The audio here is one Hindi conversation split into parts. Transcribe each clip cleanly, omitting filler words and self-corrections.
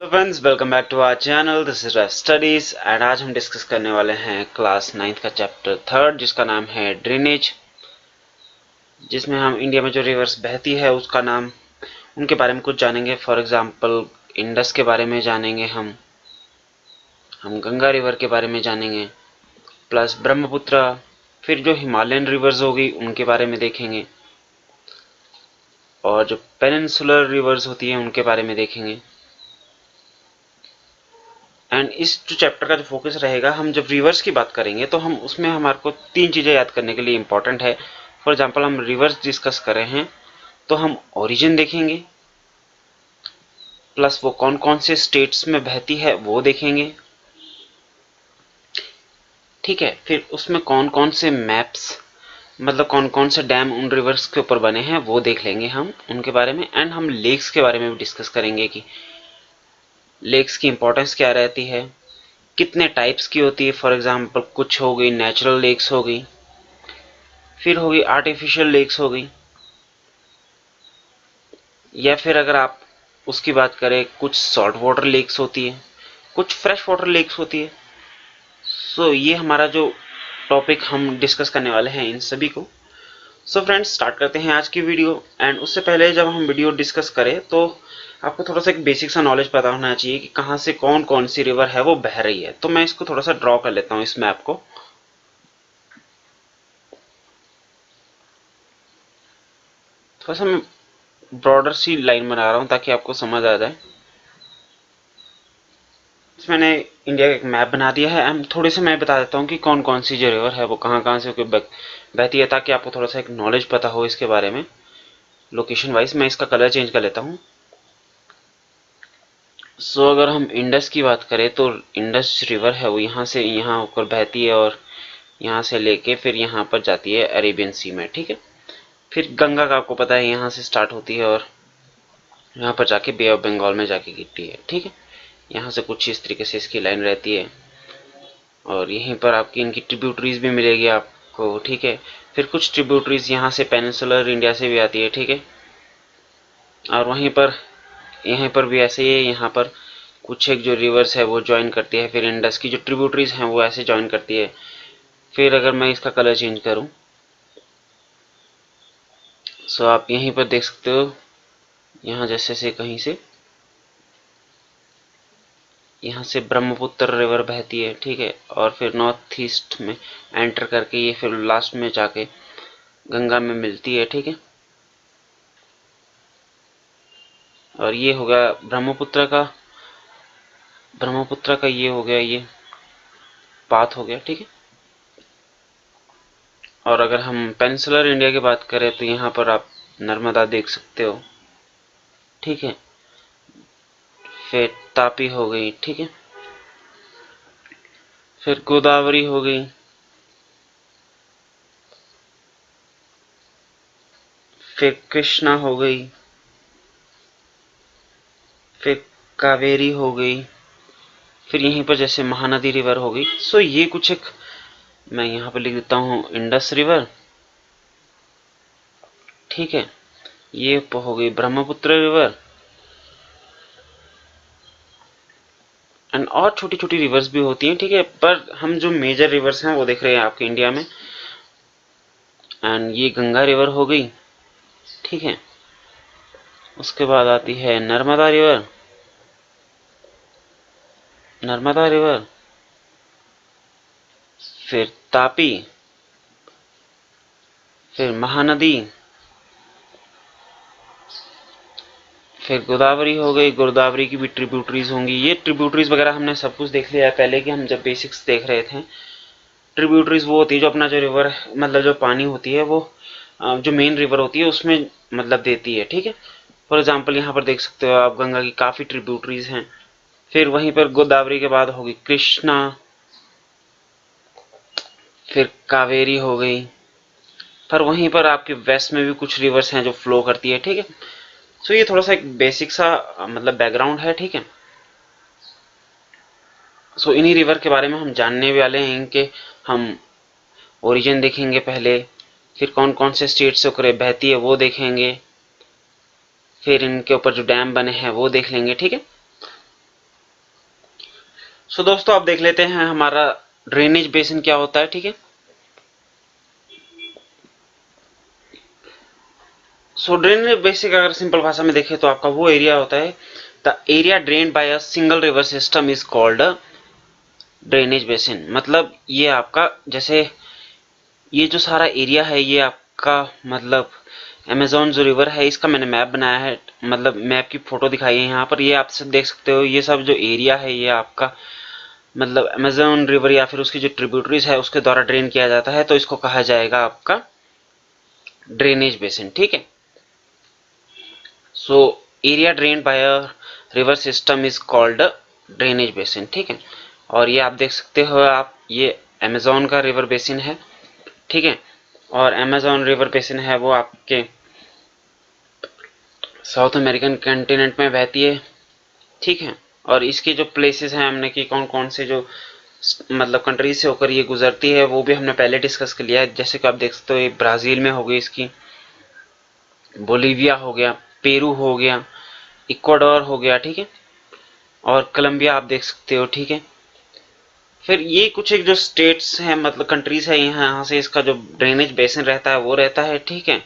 Friends, welcome back to our channel. This is studies and आज हम डिस्कस करने वाले हैं क्लास 9th का चैप्टर 3 जिसका नाम है ड्रेनेज, जिसमें हम इंडिया में जो रिवर्स बहती है उसका नाम, उनके बारे में कुछ जानेंगे। फॉर एग्जांपल इंडस के बारे में जानेंगे, हम गंगा रिवर के बारे में जानेंगे, प्लस ब्रह्मपुत्र, फिर जो हिमालयन रिवर्स होगी उनके बारे में देखेंगे, और जो पेनिनसुलर रिवर्स होती हैं उनके बारे में देखेंगे। एंड इस जो चैप्टर का जो फोकस रहेगा, हम जब रिवर्स की बात करेंगे तो हम उसमें हमारे को 3 चीज़ें याद करने के लिए इम्पोर्टेंट है। फॉर एग्जांपल हम रिवर्स डिस्कस कर रहे हैं तो हम ओरिजिन देखेंगे, प्लस वो कौन कौन से स्टेट्स में बहती है वो देखेंगे, ठीक है। फिर उसमें कौन कौन से मैप्स, मतलब कौन कौन से डैम उन रिवर्स के ऊपर बने हैं वो देख लेंगे हम उनके बारे में। एंड हम लेक्स के बारे में भी डिस्कस करेंगे कि लेक्स की इंपॉर्टेंस क्या रहती है, कितने टाइप्स की होती है। फॉर एग्जांपल कुछ हो गई नेचुरल लेक्स हो गई, फिर हो गई आर्टिफिशियल लेक्स हो गई, या फिर अगर आप उसकी बात करें कुछ सॉल्ट वाटर लेक्स होती है, कुछ फ्रेश वाटर लेक्स होती है। सो ये हमारा जो टॉपिक हम डिस्कस करने वाले हैं इन सभी को। सो फ्रेंड्स, स्टार्ट करते हैं आज की वीडियो। एंड उससे पहले जब हम वीडियो डिस्कस करें तो आपको थोड़ा सा एक बेसिक सा नॉलेज पता होना चाहिए कि कहाँ से कौन कौन सी रिवर है वो बह रही है। तो मैं इसको थोड़ा सा ड्रॉ कर लेता हूँ इस मैप को। थोड़ा सा मैं ब्रॉडर सी लाइन बना रहा हूँ ताकि आपको समझ आ जाए। मैंने इंडिया का एक मैप बना दिया है। हम थोड़े से मैं बता देता हूँ कि कौन कौन सी जो रिवर है वो कहाँ कहाँ से बहती है, ताकि आपको थोड़ा सा एक नॉलेज पता हो इसके बारे में लोकेशन वाइज। मैं इसका कलर चेंज कर लेता हूँ। सो अगर हम इंडस की बात करें तो इंडस रिवर है वो यहाँ से यहाँ होकर बहती है और यहाँ से लेके फिर यहाँ पर जाती है अरेबियन सी में, ठीक है। फिर गंगा का आपको पता है यहाँ से स्टार्ट होती है और यहाँ पर जाके बे ऑफ बंगाल में जाके गिरती है, ठीक है। यहाँ से कुछ इस तरीके से इसकी लाइन रहती है और यहीं पर आपकी इनकी ट्रिब्यूटरीज भी मिलेगी आपको, ठीक है। फिर कुछ ट्रिब्यूटरीज यहाँ से पेनिनसुलर इंडिया से भी आती है, ठीक है। और वहीं पर यहीं पर भी ऐसे ही है, यहाँ पर कुछ एक जो रिवर्स है वो ज्वाइन करती है, फिर इंडस की जो ट्रिब्यूटरीज हैं वो ऐसे ज्वाइन करती है। फिर अगर मैं इसका कलर चेंज करूँ सो आप यहीं पर देख सकते हो, यहाँ जैसे से कहीं से यहाँ से ब्रह्मपुत्र रिवर बहती है, ठीक है। और फिर नॉर्थ ईस्ट में एंटर करके ये फिर लास्ट में जाके गंगा में मिलती है, ठीक है। और ये हो गया ब्रह्मपुत्र का ये हो गया, ये पाथ हो गया, ठीक है। और अगर हम पेनिनसुलर इंडिया की बात करें तो यहाँ पर आप नर्मदा देख सकते हो, ठीक है। फिर तापी हो गई, ठीक है। फिर गोदावरी हो गई, फिर कृष्णा हो गई, फिर कावेरी हो गई, फिर यहीं पर जैसे महानदी रिवर हो गई। सो ये कुछ एक मैं यहाँ पर लिख देता हूँ इंडस रिवर, ठीक है। ये हो गई ब्रह्मपुत्र रिवर एंड और छोटी छोटी रिवर्स भी होती हैं, ठीक है। पर हम जो मेजर रिवर्स हैं वो देख रहे हैं आपके इंडिया में। एंड ये गंगा रिवर हो गई, ठीक है। उसके बाद आती है नर्मदा रिवर, फिर तापी, फिर महानदी, फिर गोदावरी हो गई। गोदावरी की भी ट्रिब्यूटरीज होंगी। ये ट्रिब्यूटरीज वगैरह हमने सब कुछ देख लिया है पहले कि हम जब बेसिक्स देख रहे थे। ट्रिब्यूटरीज वो होती है जो अपना जो रिवर मतलब जो पानी होती है वो जो मेन रिवर होती है उसमें मतलब देती है, ठीक है। फॉर एग्जाम्पल यहाँ पर देख सकते हो आप गंगा की काफी ट्रिब्यूटरीज हैं। फिर वहीं पर गोदावरी के बाद होगी कृष्णा, फिर कावेरी हो गई। पर वहीं पर आपके वेस्ट में भी कुछ रिवर्स हैं जो फ्लो करती है, ठीक है। सो ये थोड़ा सा एक बेसिक सा मतलब बैकग्राउंड है, ठीक है। सो इन्हीं रिवर के बारे में हम जानने वाले हैं। इनके हम ओरिजिन देखेंगे पहले, फिर कौन कौन से स्टेट से होकर बहती है वो देखेंगे, फिर इनके ऊपर जो डैम बने हैं वो देख लेंगे, ठीक है। सो दोस्तों आप देख लेते हैं हमारा ड्रेनेज बेसिन क्या होता है, ठीक है। सो ड्रेनेज बेसिन अगर सिंपल भाषा में देखें तो आपका वो एरिया होता है, the area drained by a single river system is called drainage basin. मतलब ये आपका जैसे ये जो सारा एरिया है ये आपका मतलब अमेजोन जो रिवर है इसका मैंने मैप बनाया है, मतलब मैप की फोटो दिखाई है यहाँ पर। ये आप सब देख सकते हो, ये सब जो एरिया है ये आपका मतलब अमेजोन रिवर या फिर उसकी जो ट्रिब्यूटरीज है उसके द्वारा ड्रेन किया जाता है, तो इसको कहा जाएगा आपका ड्रेनेज बेसिन, ठीक है। So area drain by a river system is called drainage basin, ठीक है। और ये आप देख सकते हो, आप ये अमेजोन का रिवर बेसिन है, ठीक है। और अमेजोन रिवर बेसिन है वो आपके साउथ अमेरिकन कॉन्टिनेंट में बहती है, ठीक है। और इसके जो प्लेसेस हैं हमने कि कौन कौन से जो मतलब कंट्रीज से होकर ये गुजरती है वो भी हमने पहले डिस्कस कर लिया है। जैसे कि आप देख सकते हो ये ब्राजील में हो गई इसकी, बोलीविया हो गया, पेरू हो गया, इक्वाडोर हो गया, ठीक है। और कोलंबिया आप देख सकते हो, ठीक है। फिर ये कुछ एक जो स्टेट्स हैं मतलब कंट्रीज है यहाँ से इसका जो ड्रेनेज बेसिन रहता है वो रहता है, ठीक है।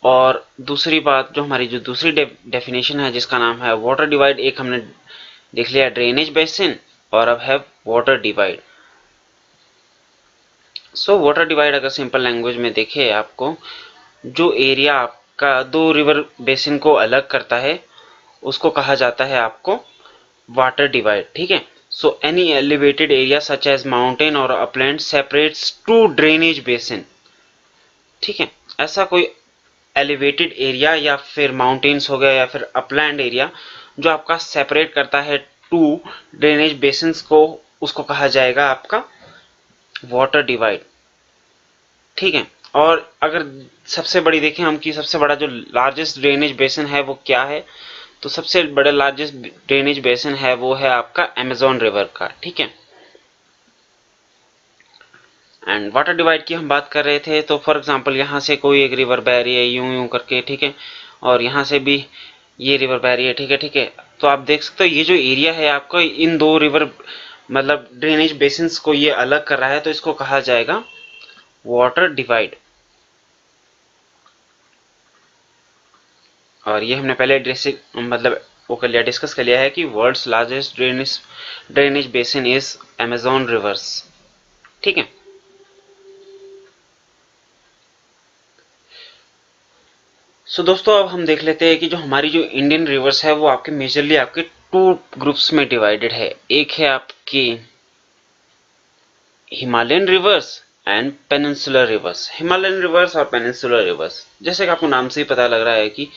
और दूसरी बात जो हमारी जो दूसरी डेफिनेशन है जिसका नाम है वाटर डिवाइड, एक हमने देख लिया ड्रेनेज बेसिन और अब है water divide. So water divide अगर सिंपल लैंग्वेज में देखे आपको, जो एरिया आपका दो रिवर बेसिन को अलग करता है उसको कहा जाता है आपको वाटर डिवाइड, ठीक है। So any elevated area such as mountain और upland separates two drainage basin, ठीक है। ऐसा कोई एलिवेटेड एरिया या फिर माउंटेन्स हो गया या फिर अपलैंड एरिया जो आपका सेपरेट करता है टू ड्रेनेज बेसिन्स को, उसको कहा जाएगा आपका वाटर डिवाइड, ठीक है। और अगर सबसे बड़ी देखें हम कि सबसे बड़ा जो लार्जेस्ट ड्रेनेज बेसिन है वो क्या है, तो सबसे बड़ा लार्जेस्ट ड्रेनेज बेसिन है वो है आपका अमेजोन रिवर का, ठीक है। एंड वाटर डिवाइड की हम बात कर रहे थे, तो फॉर एग्जांपल यहाँ से कोई एक रिवर बह रही है यूं यूं करके, ठीक है। और यहाँ से भी ये रिवर बह रही है, ठीक है, ठीक है। तो आप देख सकते हो ये जो एरिया है आपका इन दो रिवर मतलब ड्रेनेज बेसिन्स को ये अलग कर रहा है, तो इसको कहा जाएगा वाटर डिवाइड। और ये हमने पहले मतलब वो कर लिया, डिस्कस कर लिया है कि world's largest drainage basin is Amazon rivers, ठीक है। सो दोस्तों अब हम देख लेते हैं कि जो हमारी जो इंडियन रिवर्स है वो आपके मेजरली आपके टू ग्रुप्स में डिवाइडेड है। एक है आपकी Himalayan reverse and peninsular reverse. Himalayan reverse और पेनिनसुलर रिवर्स, जैसे कि आपको नाम से ही पता लग रहा है कि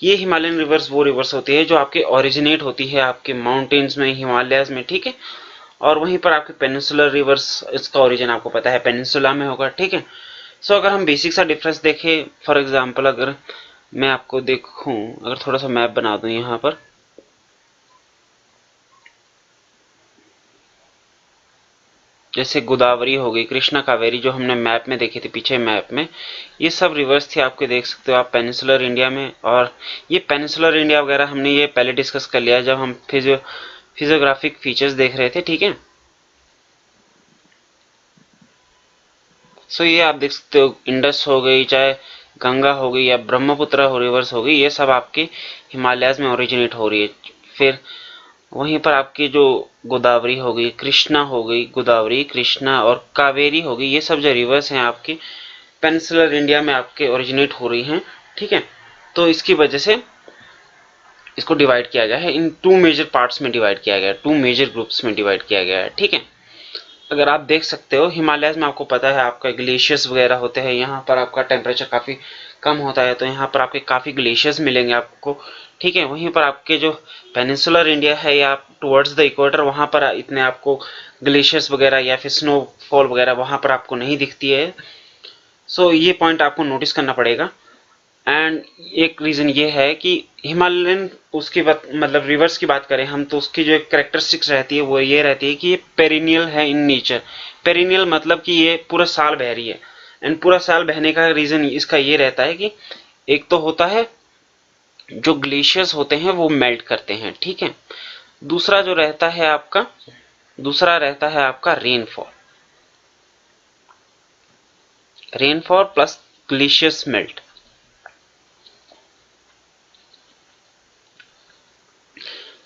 ये हिमालयन रिवर्स वो रिवर्स होती है जो आपके ओरिजिनेट होती है आपके माउंटेन्स में, हिमालयाज में, ठीक है। और वहीं पर आपके पेनिनसुलर रिवर्स इसका ओरिजिन आपको पता है पेनिनसुला में होगा, ठीक है। सो अगर हम बेसिक सा डिफरेंस देखें, फॉर एग्जांपल अगर मैं आपको देखूं, अगर थोड़ा सा मैप बना दूं यहाँ पर, जैसे गोदावरी हो गई, कृष्णा, कावेरी, जो हमने मैप में देखी थी पीछे मैप में, ये सब रिवर्स थी आपके, देख सकते हो आप पेनिनसुलर इंडिया में। और ये पेनिनसुलर इंडिया वगैरह हमने ये पहले डिस्कस कर लिया जब हम फिजियोग्राफिक फीचर्स देख रहे थे, ठीक है। सो ये आप देख सकते हो इंडस हो गई, चाहे गंगा हो गई या ब्रह्मपुत्र हो रिवर्स हो गई, ये सब आपके हिमालयाज में ओरिजिनेट हो रही है। फिर वहीं पर आपकी जो गोदावरी हो गई, कृष्णा हो गई, गोदावरी, कृष्णा और कावेरी हो गई, ये सब जो रिवर्स हैं आपके पेनिनसुलर इंडिया में आपके ओरिजिनेट हो रही हैं, ठीक है। तो इसकी वजह से इसको डिवाइड किया गया है, इन टू मेजर पार्ट्स में डिवाइड किया गया है, टू मेजर ग्रुप्स में डिवाइड किया गया है, ठीक है। अगर आप देख सकते हो हिमालय में आपको पता है आपका ग्लेशियर्स वगैरह होते हैं, यहाँ पर आपका टेम्परेचर काफी कम होता है, तो यहाँ पर आपके काफी ग्लेशियर्स मिलेंगे आपको, ठीक है। वहीं पर आपके जो पेनिनसुलर इंडिया है या टुवर्ड्स द इक्वेटर, वहां पर इतने आपको ग्लेशियर्स वगैरह या फिर स्नोफॉल वगैरह वहां पर आपको नहीं दिखती है। सो ये पॉइंट आपको नोटिस करना पड़ेगा। एंड एक रीजन ये है कि हिमालयन उसकी बात मतलब रिवर्स की बात करें हम, तो उसकी जो एक करेक्टरिस्टिक्स रहती है वो ये रहती है कि ये पेरिनियल है इन नेचर। पेरिनियल मतलब कि ये पूरा साल बह रही है। एंड पूरा साल बहने का रीजन इसका ये रहता है कि एक तो होता है जो ग्लेशियर्स होते हैं वो मेल्ट करते हैं, ठीक है। दूसरा जो रहता है आपका, दूसरा रहता है आपका rainfall, rainfall plus glaciers melt.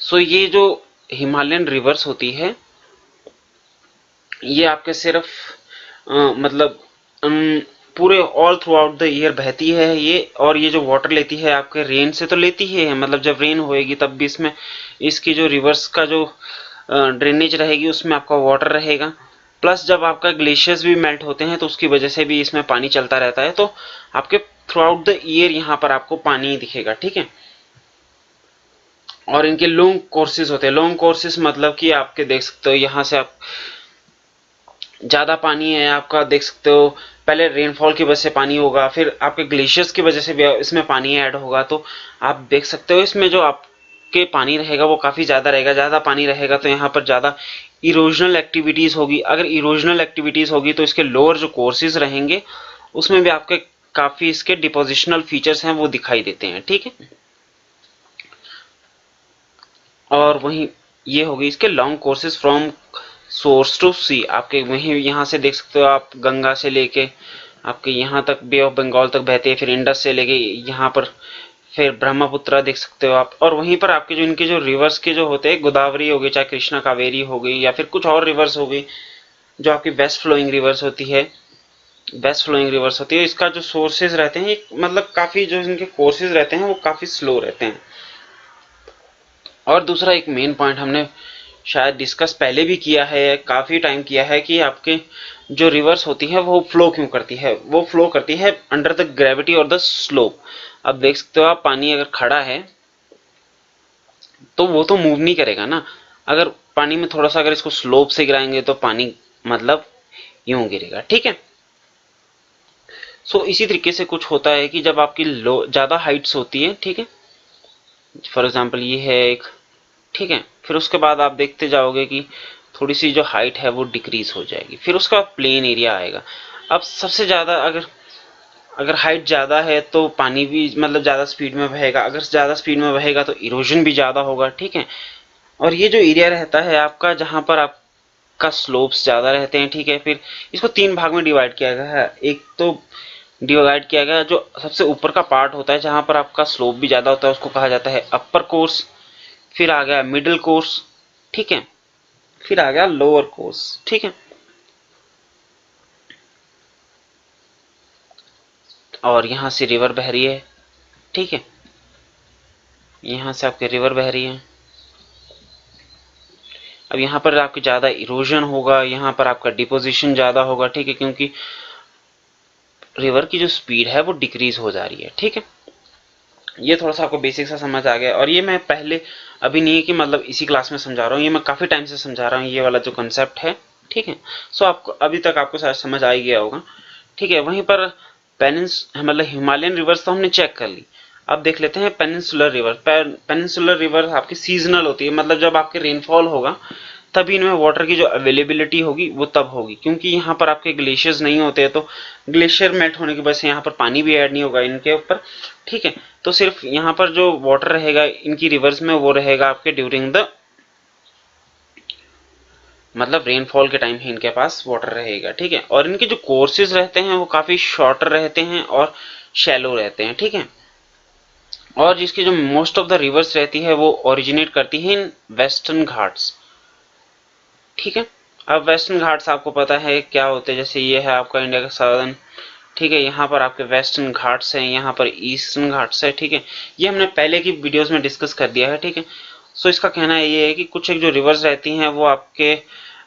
So ये जो हिमालयन रिवर्स होती है ये आपके सिर्फ मतलब पूरे all through out the year बहती है ये, और ये जो वाटर लेती है आपके रेन से तो लेती ही है, मतलब जब रेन होएगी तब भी इसमें इसकी जो रिवर्स का जो ड्रेनेज रहेगी उसमें आपका वाटर रहेगा, प्लस जब आपका ग्लेशियर्स भी मेल्ट होते हैं तो उसकी वजह से भी इसमें पानी चलता रहता है, तो आपके थ्रू आउट द ईयर यहाँ पर आपको पानी दिखेगा, ठीक है। और इनके लॉन्ग कोर्सेज होते हैं, लॉन्ग कोर्सेज मतलब कि आपके देख सकते हो यहाँ से आप ज्यादा पानी है आपका, देख सकते हो पहले रेनफॉल की वजह से पानी होगा, फिर आपके ग्लेशियर्स की वजह से भी इसमें पानी ऐड होगा, तो आप देख सकते हो इसमें जो आपके पानी रहेगा वो काफी ज्यादा रहेगा। ज्यादा पानी रहेगा तो यहाँ पर ज्यादा इरोजनल एक्टिविटीज होगी, अगर इरोजनल एक्टिविटीज होगी तो इसके लोअर जो कोर्सेज रहेंगे उसमें भी आपके काफी इसके डिपोजिशनल फीचर्स हैं वो दिखाई देते हैं, ठीक है। और वहीं ये होगी इसके long courses from source to sea, आपके वहीं यहाँ से देख सकते हो आप गंगा से लेके आपके यहाँ तक बे ऑफ बंगाल तक बहते हैं, फिर इंडस से लेके यहाँ पर फिर ब्रह्मपुत्र देख सकते हो आप, और वहीं पर आपके जो इनके जो रिवर्स के जो होते हैं गोदावरी हो गई, चाहे कृष्णा कावेरी हो गई, या फिर कुछ और रिवर्स हो गई जो आपकी वेस्ट फ्लोइंग रिवर्स होती है, वेस्ट फ्लोइंग रिवर्स होती है, इसका जो सोर्सेज रहते हैं मतलब काफी जो इनके कोर्सेज रहते हैं वो काफी स्लो रहते हैं। और दूसरा एक मेन पॉइंट हमने शायद डिस्कस पहले भी किया है, काफी टाइम किया है, कि आपके जो रिवर्स होती है वो फ्लो क्यों करती है, वो फ्लो करती है अंडर द ग्रेविटी और द स्लोप। अब देख सकते हो आप पानी अगर खड़ा है तो वो तो मूव नहीं करेगा ना, अगर पानी में थोड़ा सा अगर इसको स्लोप से गिराएंगे तो पानी मतलब यूं गिरेगा, ठीक है। सो इसी तरीके से कुछ होता है कि जब आपकी लो ज्यादा हाइट्स होती है, ठीक है, फॉर एग्जाम्पल ये है एक, ठीक है, फिर उसके बाद आप देखते जाओगे कि थोड़ी सी जो हाइट है वो डिक्रीज हो जाएगी, फिर उसका प्लेन एरिया आएगा। अब सबसे ज्यादा अगर अगर हाइट ज्यादा है तो पानी भी मतलब ज्यादा स्पीड में बहेगा, अगर ज्यादा स्पीड में बहेगा तो इरोजन भी ज्यादा होगा, ठीक है। और ये जो एरिया रहता है आपका जहां पर आपका स्लोप्स ज्यादा रहते हैं, ठीक है, फिर इसको तीन भाग में डिवाइड किया गया है। एक तो डिवाइड किया गया जो सबसे ऊपर का पार्ट होता है जहां पर आपका स्लोप भी ज्यादा होता है उसको कहा जाता है अपर कोर्स, फिर आ गया मिडिल कोर्स, ठीक है, फिर आ गया लोअर कोर्स, ठीक है। और यहां से रिवर बह रही है, ठीक है, यहां से आपकी रिवर बह रही है। अब यहां पर आपकी ज्यादा इरोजन होगा, यहां पर आपका डिपोजिशन ज्यादा होगा, ठीक है, क्योंकि रिवर की जो स्पीड है वो डिक्रीज हो जा रही है, ठीक है। ये थोड़ा सा आपको बेसिक सा समझ आ गया, और ये मैं पहले अभी नहीं है कि मतलब इसी क्लास में समझा रहा हूँ, ये मैं काफी टाइम से समझा रहा हूँ ये वाला जो कंसेप्ट है, ठीक है। सो आपको अभी तक आपको शायद समझ आ ही गया होगा, ठीक है। वहीं पर पेनिस मतलब हिमालयन रिवर्स तो हमने चेक कर ली, अब देख लेते हैं पेनिनसुलर रिवर। पेनिनसुलर रिवर आपकी सीजनल होती है, मतलब जब आपके रेनफॉल होगा तभी इनमें वाटर की जो अवेलेबिलिटी होगी वो तब होगी, क्योंकि यहाँ पर आपके ग्लेशियर्स नहीं होते तो ग्लेशियर मेल्ट होने की वजह से यहाँ पर पानी भी ऐड नहीं होगा इनके ऊपर, ठीक है। तो सिर्फ यहाँ पर जो वाटर रहेगा इनकी रिवर्स में वो रहेगा आपके ड्यूरिंग द मतलब रेनफॉल के टाइम ही इनके पास वाटर रहेगा, ठीक है। और इनके जो कोर्सेज रहते हैं वो काफी शॉर्टर रहते हैं और शैलो रहते हैं, ठीक है। और जिसकी जो मोस्ट ऑफ द रिवर्स रहती है वो ओरिजिनेट करती है इन वेस्टर्न घाट्स, ठीक है। अब वेस्टर्न घाट्स आपको पता है क्या होते हैं, जैसे ये है आपका इंडिया का सदर्न, ठीक है, यहाँ पर आपके वेस्टर्न घाट्स हैं, यहाँ पर ईस्टर्न घाट्स है, ठीक है। ये हमने पहले की वीडियोस में डिस्कस कर दिया है, ठीक है। सो इसका कहना ये है कि कुछ एक जो रिवर्स रहती हैं वो आपके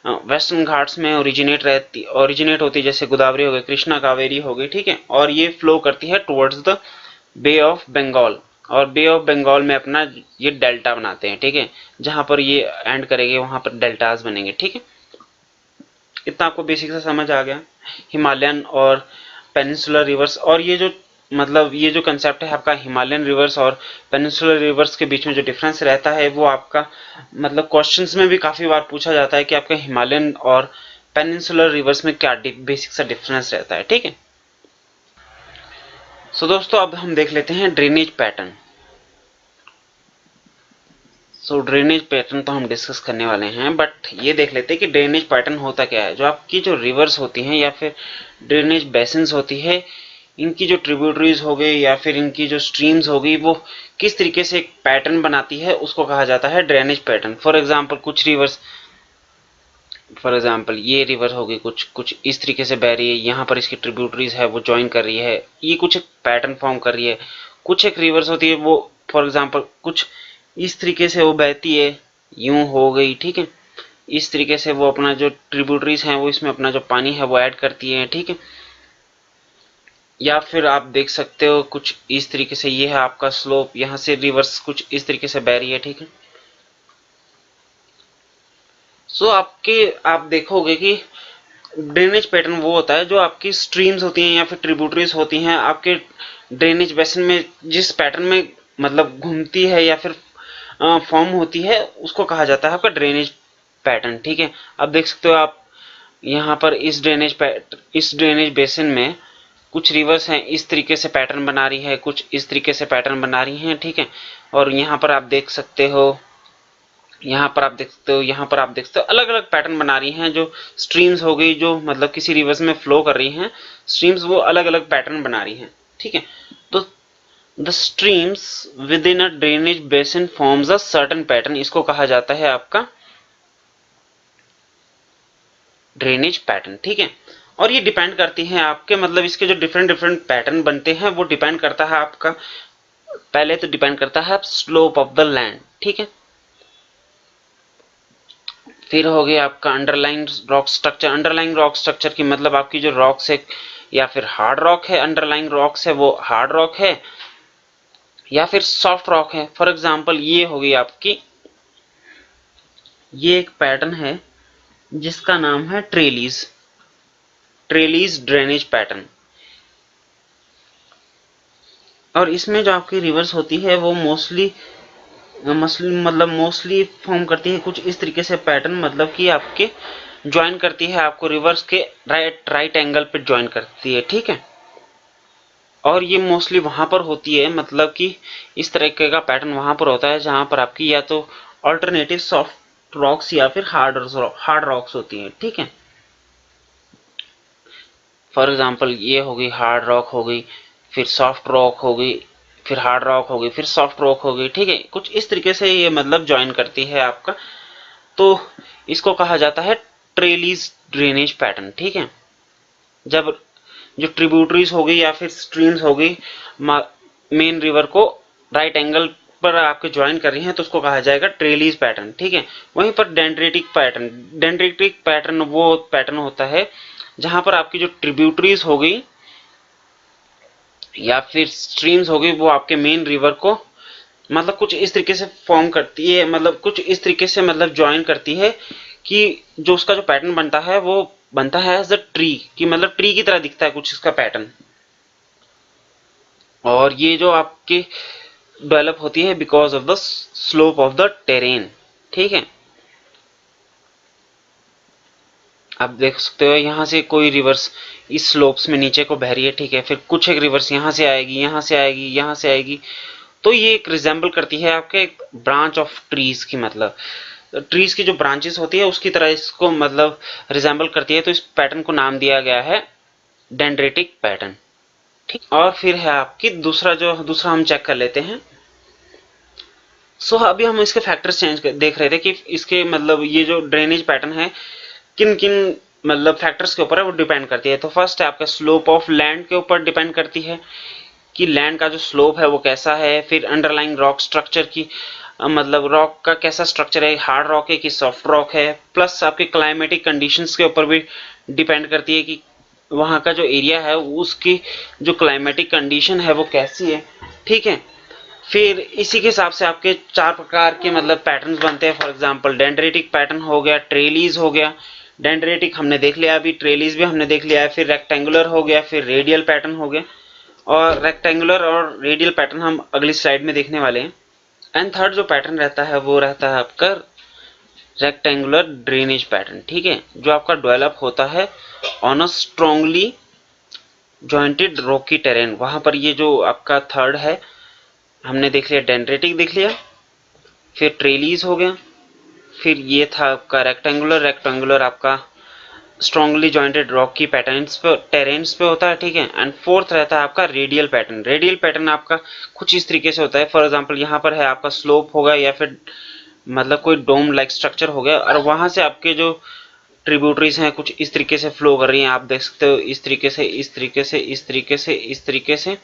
वेस्टर्न घाट्स में ओरिजिनेट होती है, जैसे गोदावरी हो गई, कृष्णा कावेरी हो गई, ठीक है, और ये फ्लो करती है towards the Bay of Bengal, और बे ऑफ बंगाल में अपना ये डेल्टा बनाते हैं, ठीक है, जहां पर ये एंड करेंगे वहां पर डेल्टाज बनेंगे, ठीक है। इतना आपको बेसिक से समझ आ गया हिमालयन और पेनिनसुलर रिवर्स। और ये जो मतलब ये जो कंसेप्ट है आपका हिमालयन रिवर्स और पेनिनसुलर रिवर्स के बीच में जो डिफरेंस रहता है वो आपका मतलब क्वेश्चंस में भी काफी बार पूछा जाता है कि आपका हिमालयन और पेनिनसुलर रिवर्स में क्या बेसिक सा डिफरेंस रहता है, ठीक है। सो दोस्तों अब हम देख लेते हैं ड्रेनेज पैटर्न। सो ड्रेनेज पैटर्न तो हम डिस्कस करने वाले हैं, बट ये देख लेते हैं कि ड्रेनेज पैटर्न होता क्या है। जो आपकी जो रिवर्स होती हैं या फिर ड्रेनेज बेसिन्स होती है, इनकी जो ट्रिब्यूटरीज हो गई या फिर इनकी जो स्ट्रीम्स हो गई, वो किस तरीके से एक पैटर्न बनाती है, उसको कहा जाता है ड्रेनेज पैटर्न। फॉर एग्जाम्पल कुछ रिवर्स, फॉर एग्जाम्पल ये रिवर होगी, कुछ इस तरीके से बह रही है, यहाँ पर इसकी ट्रिब्यूटरीज है वो ज्वाइन कर रही है, ये कुछ एक पैटर्न फॉर्म कर रही है। कुछ एक रिवर्स होती है वो फॉर एग्जाम्पल कुछ इस तरीके से वो बहती है, यूं हो गई, ठीक है। इस तरीके से वो अपना जो ट्रिब्यूटरीज हैं वो इसमें अपना जो पानी है वो ऐड करती है, ठीक है। या फिर आप देख सकते हो कुछ इस तरीके से, ये है आपका स्लोप, यहाँ से रिवर्स कुछ इस तरीके से बह रही है, ठीक है। सो आप देखोगे कि ड्रेनेज पैटर्न वो होता है जो आपकी स्ट्रीम्स होती हैं या फिर ट्रिब्यूटरीज होती हैं आपके ड्रेनेज बेसिन में, जिस पैटर्न में मतलब घूमती है या फिर फॉर्म होती है, उसको कहा जाता है आपका ड्रेनेज पैटर्न, ठीक है। अब देख सकते हो आप यहाँ पर इस ड्रेनेज बेसिन में कुछ रिवर्स हैं, इस तरीके से पैटर्न बना रही है, कुछ इस तरीके से पैटर्न बना रही हैं, ठीक है। और यहाँ पर आप देख सकते हो, यहाँ पर आप देख सकते हो, यहाँ पर आप देख सकते हो, अलग अलग पैटर्न बना रही हैं। जो स्ट्रीम्स हो गई, जो मतलब किसी रिवर्स में फ्लो कर रही हैं स्ट्रीम्स, वो अलग अलग पैटर्न बना रही हैं, ठीक है। तो the streams with in a drainage basin forms a certain pattern, इसको कहा जाता है आपका ड्रेनेज पैटर्न, ठीक है। और ये डिपेंड करती है आपके मतलब इसके जो डिफरेंट डिफरेंट पैटर्न बनते हैं वो डिपेंड करता है आपका, पहले तो डिपेंड करता है स्लोप ऑफ द लैंड, ठीक है। फिर हो गया आपका underlying rock structure. Underlying rock structure की मतलब आपकी जो रॉक्स है या फिर हार्ड रॉक है, अंडरलाइंग रॉक्स है वो हार्ड रॉक है या फिर सॉफ्ट रॉक है। फॉर एग्जांपल ये होगी आपकी, ये एक पैटर्न है जिसका नाम है ट्रेलीज ड्रेनेज पैटर्न। और इसमें जो आपकी रिवर्स होती है वो मोस्टली फॉर्म करती है कुछ इस तरीके से पैटर्न, मतलब कि आपके ज्वाइन करती है आपको रिवर्स के राइट एंगल पे ज्वाइन करती है, ठीक है। और ये मोस्टली वहां पर होती है, मतलब कि इस तरीके का पैटर्न वहां पर होता है जहां पर आपकी या तो ऑल्टरनेटिव सॉफ्ट रॉक्स या फिर हार्ड रॉक्स होती हैं, ठीक है। फॉर एग्जांपल ये हो गई हार्ड रॉक हो गई, फिर सॉफ्ट रॉक हो गई, फिर हार्ड रॉक हो गई, फिर सॉफ्ट रॉक हो गई, ठीक है। कुछ इस तरीके से ये मतलब ज्वाइन करती है आपका, तो इसको कहा जाता है ट्रेलीज ड्रेनेज पैटर्न, ठीक है। जब जो ट्रिब्यूटरीज हो गई या फिर स्ट्रीम्स हो गई मेन रिवर को राइट एंगल पर आपके ज्वाइन कर रही हैं, तो उसको कहा जाएगा ट्रेलीज पैटर्न, ठीक है। वहीं पर डेंड्रेटिक पैटर्न वो पैटर्न होता है जहां पर आपकी जो ट्रिब्यूटरीज हो गई या फिर स्ट्रीम्स हो गई वो आपके मेन रिवर को मतलब कुछ इस तरीके से फॉर्म करती है, मतलब कुछ इस तरीके से मतलब ज्वाइन करती है कि जो उसका जो पैटर्न बनता है वो बनता है एज अ ट्री, कि मतलब ट्री की तरह दिखता है कुछ इसका पैटर्न। और ये जो आपके डेवलप होती है because of the slope of the terrain, ठीक है। आप देख सकते हो यहाँ से कोई रिवर्स इस स्लोप्स में नीचे को बह रही है, ठीक है। फिर कुछ एक रिवर्स यहाँ से आएगी, यहाँ से आएगी, यहाँ से आएगी, तो ये एक रिजेंबल करती है आपके एक ब्रांच ऑफ ट्रीज की, मतलब ट्रीज की जो ब्रांचेस होती है उसकी तरह इसको मतलब रिजेंबल करती है। तो इस पैटर्न को नाम दिया गया है डेंड्रेटिक पैटर्न, ठीक। और फिर है आपकी दूसरा हम चेक कर लेते हैं। सो अभी हम इसके फैक्टर्स देख रहे थे कि इसके मतलब ये जो ड्रेनेज पैटर्न है किन किन मतलब फैक्टर्स के ऊपर है वो डिपेंड करती है। तो फर्स्ट है आपका स्लोप ऑफ लैंड के ऊपर डिपेंड करती है कि लैंड का जो स्लोप है वो कैसा है। फिर अंडरलाइंग रॉक स्ट्रक्चर की मतलब रॉक का कैसा स्ट्रक्चर है, हार्ड रॉक है कि सॉफ्ट रॉक है। प्लस आपके क्लाइमेटिक कंडीशंस के ऊपर भी डिपेंड करती है कि वहाँ का जो एरिया है उसकी जो क्लाइमेटिक कंडीशन है वो कैसी है, ठीक है। फिर इसी के हिसाब से आपके 4 प्रकार के मतलब पैटर्न्स बनते हैं। फॉर एग्जांपल डेंड्रेटिक पैटर्न हो गया, ट्रेलीज हो गया, डेंड्रेटिक हमने देख लिया, अभी ट्रेलीज भी हमने देख लिया है। फिर रेक्टेंगुलर हो गया, फिर रेडियल पैटर्न हो गया, और रेक्टेंगुलर और रेडियल पैटर्न हम अगली स्लाइड में देखने वाले हैं। एंड थर्ड जो पैटर्न रहता है वो रहता है आपका रेक्टेंगुलर ड्रेनेज पैटर्न, ठीक है, जो आपका डेवलप होता है on a strongly jointed Rocky terrain. वहां पर ये जो आपका थर्ड है हमने देख लिया, डेंड्रेटिक देख लिया, फिर ट्रेलीज हो गया, फिर ये था आपका रेक्टेंगुलर, रेक्टेंगुलर आपका स्ट्रॉन्गली जॉइंटेड रॉक की पैटर्न्स पे, टेरेन्स पे होता है, ठीक है। एंड फोर्थ रहता है आपका रेडियल पैटर्न। रेडियल पैटर्न आपका कुछ इस तरीके से होता है, फॉर एग्जांपल यहाँ पर है आपका स्लोप होगा या फिर मतलब कोई डोम लाइक स्ट्रक्चर हो गया, और वहां से आपके जो ट्रिब्यूटरीज हैं कुछ इस तरीके से फ्लो कर रही हैं, आप देख सकते हो इस तरीके से, इस तरीके से, इस तरीके से, इस तरीके से।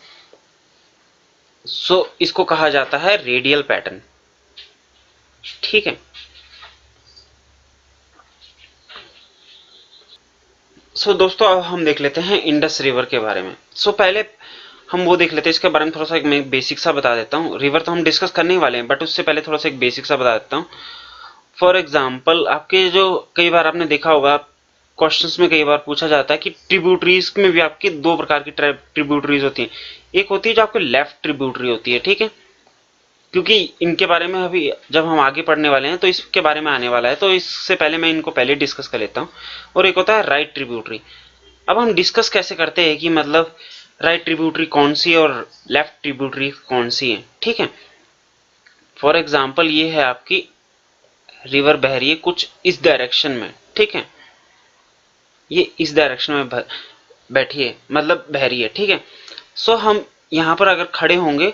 सो इसको कहा जाता है रेडियल पैटर्न, ठीक है। सो दोस्तों अब हम देख लेते हैं इंडस रिवर के बारे में। सो पहले हम वो देख लेते हैं, इसके बारे में थोड़ा सा मैं बेसिक सा बता देता हूँ। रिवर तो हम डिस्कस करने ही वाले हैं, बट उससे पहले थोड़ा सा एक बेसिक सा बता देता हूँ। फॉर एग्जाम्पल आपके जो कई बार आपने देखा होगा क्वेश्चंस में कई बार पूछा जाता है कि ट्रिब्यूटरीज में भी आपकी दो प्रकार की ट्रिब्यूटरीज होती हैं। एक होती है जो आपकी लेफ्ट ट्रिब्यूटरी होती है, ठीक है, क्योंकि इनके बारे में अभी जब हम आगे पढ़ने वाले हैं तो इसके बारे में आने वाला है, तो इससे पहले मैं इनको पहले डिस्कस कर लेता हूँ। और एक होता है राइट ट्रिब्यूटरी। अब हम डिस्कस कैसे करते हैं कि मतलब राइट ट्रिब्यूटरी कौन सी और लेफ्ट ट्रिब्यूटरी कौन सी है, ठीक है। फॉर एग्जाम्पल ये है आपकी रिवर बह रही है कुछ इस डायरेक्शन में, ठीक है, ये इस डायरेक्शन में बैठी है, मतलब बह रही है, ठीक है। सो हम यहाँ पर अगर खड़े होंगे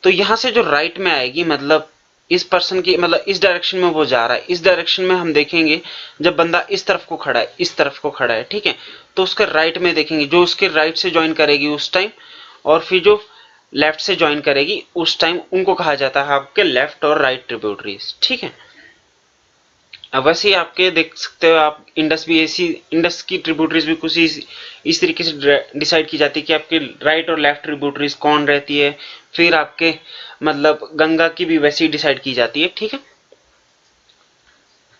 तो यहाँ से जो राइट में आएगी, मतलब इस पर्सन की, मतलब इस डायरेक्शन में वो जा रहा है, इस डायरेक्शन में हम देखेंगे जब बंदा इस तरफ को खड़ा है, इस तरफ को खड़ा है, ठीक है, तो उसके राइट में देखेंगे जो उसके राइट से ज्वाइन करेगी उस टाइम, और फिर जो लेफ्ट से ज्वाइन करेगी उस टाइम, उनको कहा जाता है आपके लेफ्ट और राइट ट्रिब्यूटरीज, ठीक है। अब वैसे ही आपके देख सकते हो आप इंडस भी ऐसी, इंडस की ट्रिब्यूटरीज भी कुछ इस तरीके से डिसाइड की जाती है कि आपके राइट और लेफ्ट ट्रिब्यूटरीज कौन रहती है। फिर आपके मतलब गंगा की भी वैसे ही डिसाइड की जाती है, ठीक है।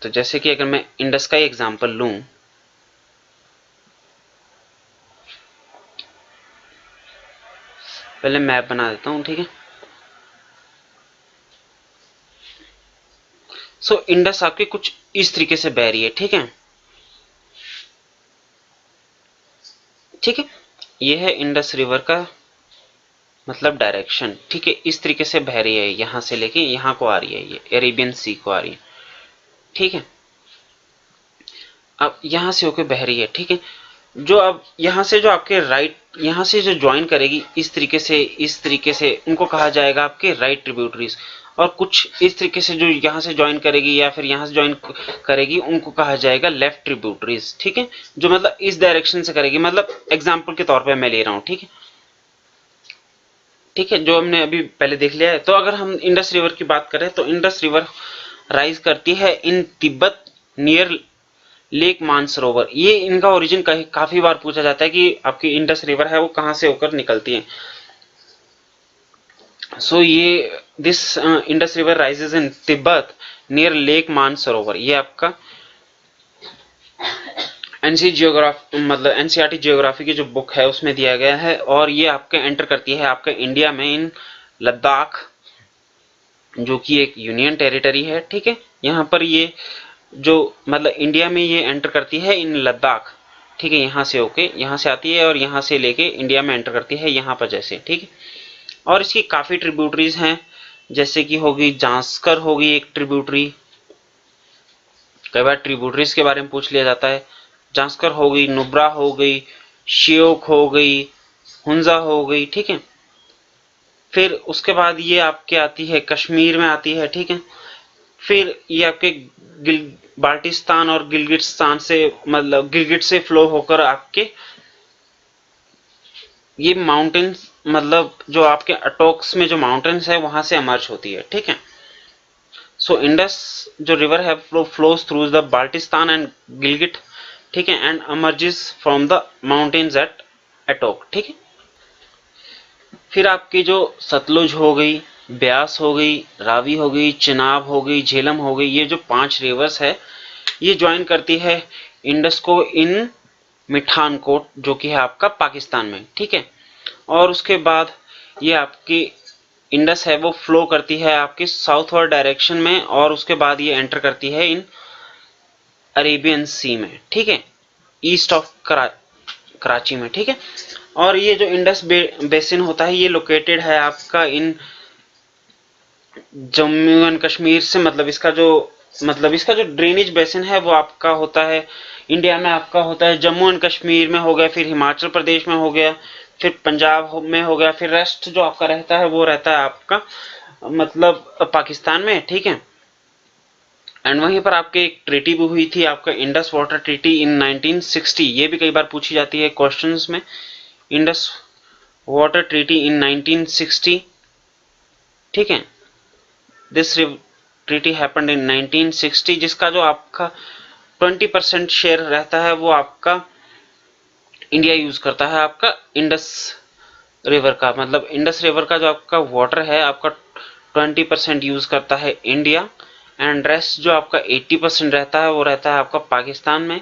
तो जैसे कि अगर मैं इंडस का ही एग्जांपल लूं, पहले मैप बना देता हूं, ठीक है। सो इंडस आपके कुछ इस तरीके से बह रही है, ठीक है, ठीक है। ये है इंडस रिवर का मतलब डायरेक्शन, ठीक है, इस तरीके से बह रही है, यहां से लेके यहां को आ रही है, ये अरेबियन सी को आ रही है, ठीक है। अब यहां से होके बह रही है, ठीक है। जो अब यहां से जो आपके राइट, यहां से जो ज्वाइन करेगी इस तरीके से, इस तरीके से, उनको कहा जाएगा आपके राइट ट्रिब्यूटरीज। और कुछ इस तरीके से जो यहां से ज्वाइन करेगी या फिर यहां से ज्वाइन करेगी उनको कहा जाएगा लेफ्ट ट्रिब्यूटरीज, ठीक है, जो मतलब इस डायरेक्शन से करेगी, मतलब एग्जाम्पल के तौर पर मैं ले रहा हूं, ठीक है, ठीक है, जो हमने अभी पहले देख लिया है। तो अगर हम इंडस रिवर की बात करें तो इंडस रिवर राइज करती है in Tibet near lake Mansarovar. ये इनका ओरिजिन काफी बार पूछा जाता है कि आपकी इंडस रिवर है वो कहां से होकर निकलती है। सो ये this Indus river rises in Tibet near lake Mansarovar. ये आपका एनसी जियोग्राफी मतलब एनसीईआरटी जियोग्राफी की जो बुक है उसमें दिया गया है, और ये आपके एंटर करती है आपके इंडिया में इन लद्दाख, जो कि एक यूनियन टेरिटरी है, ठीक है। यहाँ पर ये जो मतलब इंडिया में ये एंटर करती है इन लद्दाख, ठीक है, यहाँ से होके यहाँ से आती है और यहाँ से लेके इंडिया में एंटर करती है यहाँ पर जैसे, ठीक है। और इसकी काफी ट्रिब्यूटरीज हैं, जैसे कि होगी जांस्कर होगी एक ट्रिब्यूटरी, कई बार ट्रिब्यूटरीज के बारे में पूछ लिया जाता है। जांस्कर हो गई, नुब्रा हो गई, श्योक हो गई, हुंजा हो गई, ठीक है। फिर उसके बाद ये आपके आती है कश्मीर में आती है, ठीक है। फिर ये आपके बाल्टिस्तान और गिलगिटिस्तान से मतलब गिलगिट से फ्लो होकर आपके ये माउंटेन्स मतलब जो आपके अटोक्स में जो माउंटेन्स है वहां से एमर्ज होती है, ठीक है। सो इंडस जो रिवर है flows through the Baltistan and Gilgit, ठीक है, and emerges from the mountains at Attock, ठीक है। फिर आपकी जो सतलुज हो गई, ब्यास हो गई, रावी हो गई, चिनाब हो गई, झेलम हो गई, ये जो 5 रिवर्स है ये ज्वाइन करती है इंडस को इन मिठानकोट, जो कि है आपका पाकिस्तान में, ठीक है। और उसके बाद ये आपकी इंडस है वो फ्लो करती है आपके साउथवर्ड डायरेक्शन में, और उसके बाद ये एंटर करती है इन अरेबियन सी में, ठीक है, ईस्ट ऑफ कराची में, ठीक है। और ये जो इंडस बेसिन होता है ये लोकेटेड है आपका इन जम्मू एंड कश्मीर से मतलब इसका जो ड्रेनेज बेसिन है वो आपका होता है इंडिया में, आपका होता है जम्मू एंड कश्मीर में हो गया, फिर हिमाचल प्रदेश में हो गया, फिर पंजाब में हो गया, फिर रेस्ट जो आपका रहता है वो रहता है आपका मतलब पाकिस्तान में, ठीक है। एंड वहीं पर आपके एक ट्रीटी भी हुई थी, आपका इंडस वाटर ट्रीटी इन 1960, ये भी कई बार पूछी जाती है क्वेश्चंस में। इंडस वाटर ट्रीटी इन 1960, ठीक है। दिस ट्रीटी हैपेंड इन 1960, जिसका जो आपका 20% शेयर रहता है वो आपका इंडिया यूज करता है, आपका इंडस रिवर का, मतलब इंडस रिवर का जो आपका वाटर है आपका 20% यूज करता है इंडिया, एंड रेस्ट जो आपका 80% रहता है वो रहता है आपका पाकिस्तान में,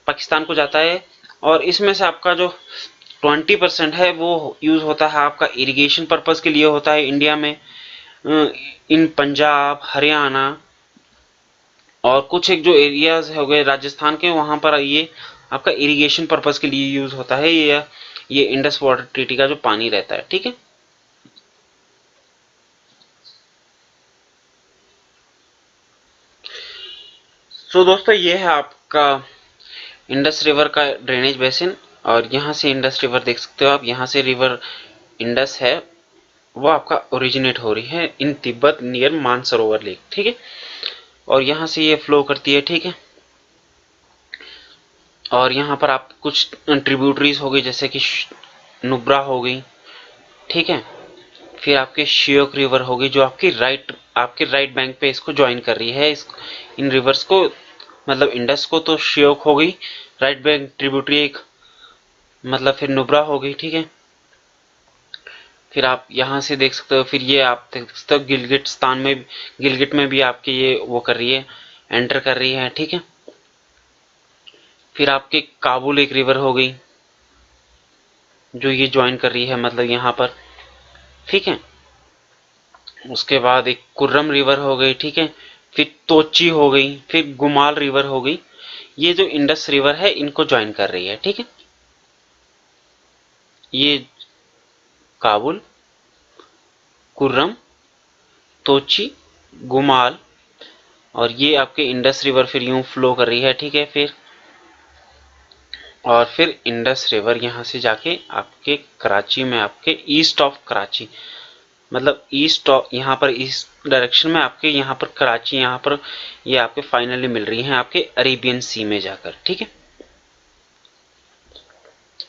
पाकिस्तान को जाता है। और इसमें से आपका जो 20% है वो यूज होता है आपका इरिगेशन पर्पज के लिए होता है इंडिया में, इन पंजाब, हरियाणा और कुछ एक जो एरियाज हो गए राजस्थान के, वहां पर ये आपका इरिगेशन पर्पज के लिए यूज होता है ये इंडस वाटर ट्रीटी का जो पानी रहता है, ठीक है। सो दोस्तों ये है आपका इंडस रिवर का ड्रेनेज बेसिन, और यहाँ से इंडस रिवर देख सकते हो आप, यहाँ से रिवर इंडस है वो आपका ओरिजिनेट हो रही है in Tibet near Mansarovar lake, ठीक है। और यहाँ से ये फ्लो करती है, ठीक है। और यहाँ पर आप कुछ ट्रिब्यूटरीज हो गई जैसे कि नुब्रा हो गई, ठीक है। फिर आपके शियोक रिवर होगी जो आपके राइट बैंक पे इसको ज्वाइन कर रही है, इन रिवर्स को, मतलब इंडस को। तो शियोक हो गई राइट बैंक ट्रिब्यूटरी एक, मतलब फिर नुब्रा हो गई, ठीक है। फिर आप यहाँ से देख सकते हो, फिर ये आप देख सकते हो गिलगिट में भी आपके ये वो कर रही है, एंटर कर रही है, ठीक है। फिर आपके काबुल एक रिवर हो गई जो ये ज्वाइन कर रही है, मतलब यहाँ पर, ठीक है। उसके बाद एक कुर्रम रिवर हो गई, ठीक है। फिर तोची हो गई, फिर गुमाल रिवर हो गई। ये जो इंडस रिवर है इनको ज्वाइन कर रही है, ठीक है। ये काबुल, कुर्रम, तोची, गुमाल, और ये आपके इंडस रिवर फिर यूं फ्लो कर रही है, ठीक है। फिर इंडस रिवर यहाँ से जाके आपके कराची में, आपके ईस्ट ऑफ कराची, मतलब ईस्ट ऑफ, यहाँ पर ईस्ट डायरेक्शन में आपके यहाँ पर कराची, यहाँ पर ये आपके फाइनली मिल रही हैं आपके अरेबियन सी में जाकर, ठीक है।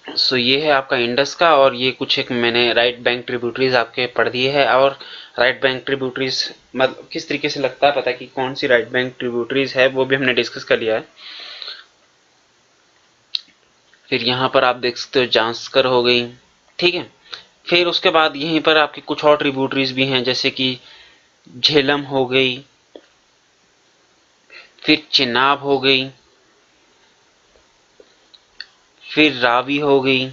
सो ये है आपका इंडस का, और ये कुछ एक मैंने राइट बैंक ट्रिब्यूटरीज आपके पढ़ दिए है। और राइट बैंक ट्रिब्यूटरीज मतलब किस तरीके से लगता है पता है कि कौन सी राइट बैंक ट्रिब्यूटरीज है, वो भी हमने डिस्कस कर लिया है। फिर यहाँ पर आप देख सकते हो जांस्कर हो गई, ठीक है। फिर उसके बाद यहीं पर आपकी कुछ और ट्रिब्यूटरीज भी हैं जैसे कि झेलम हो गई, फिर चिनाब हो गई, फिर रावी हो गई,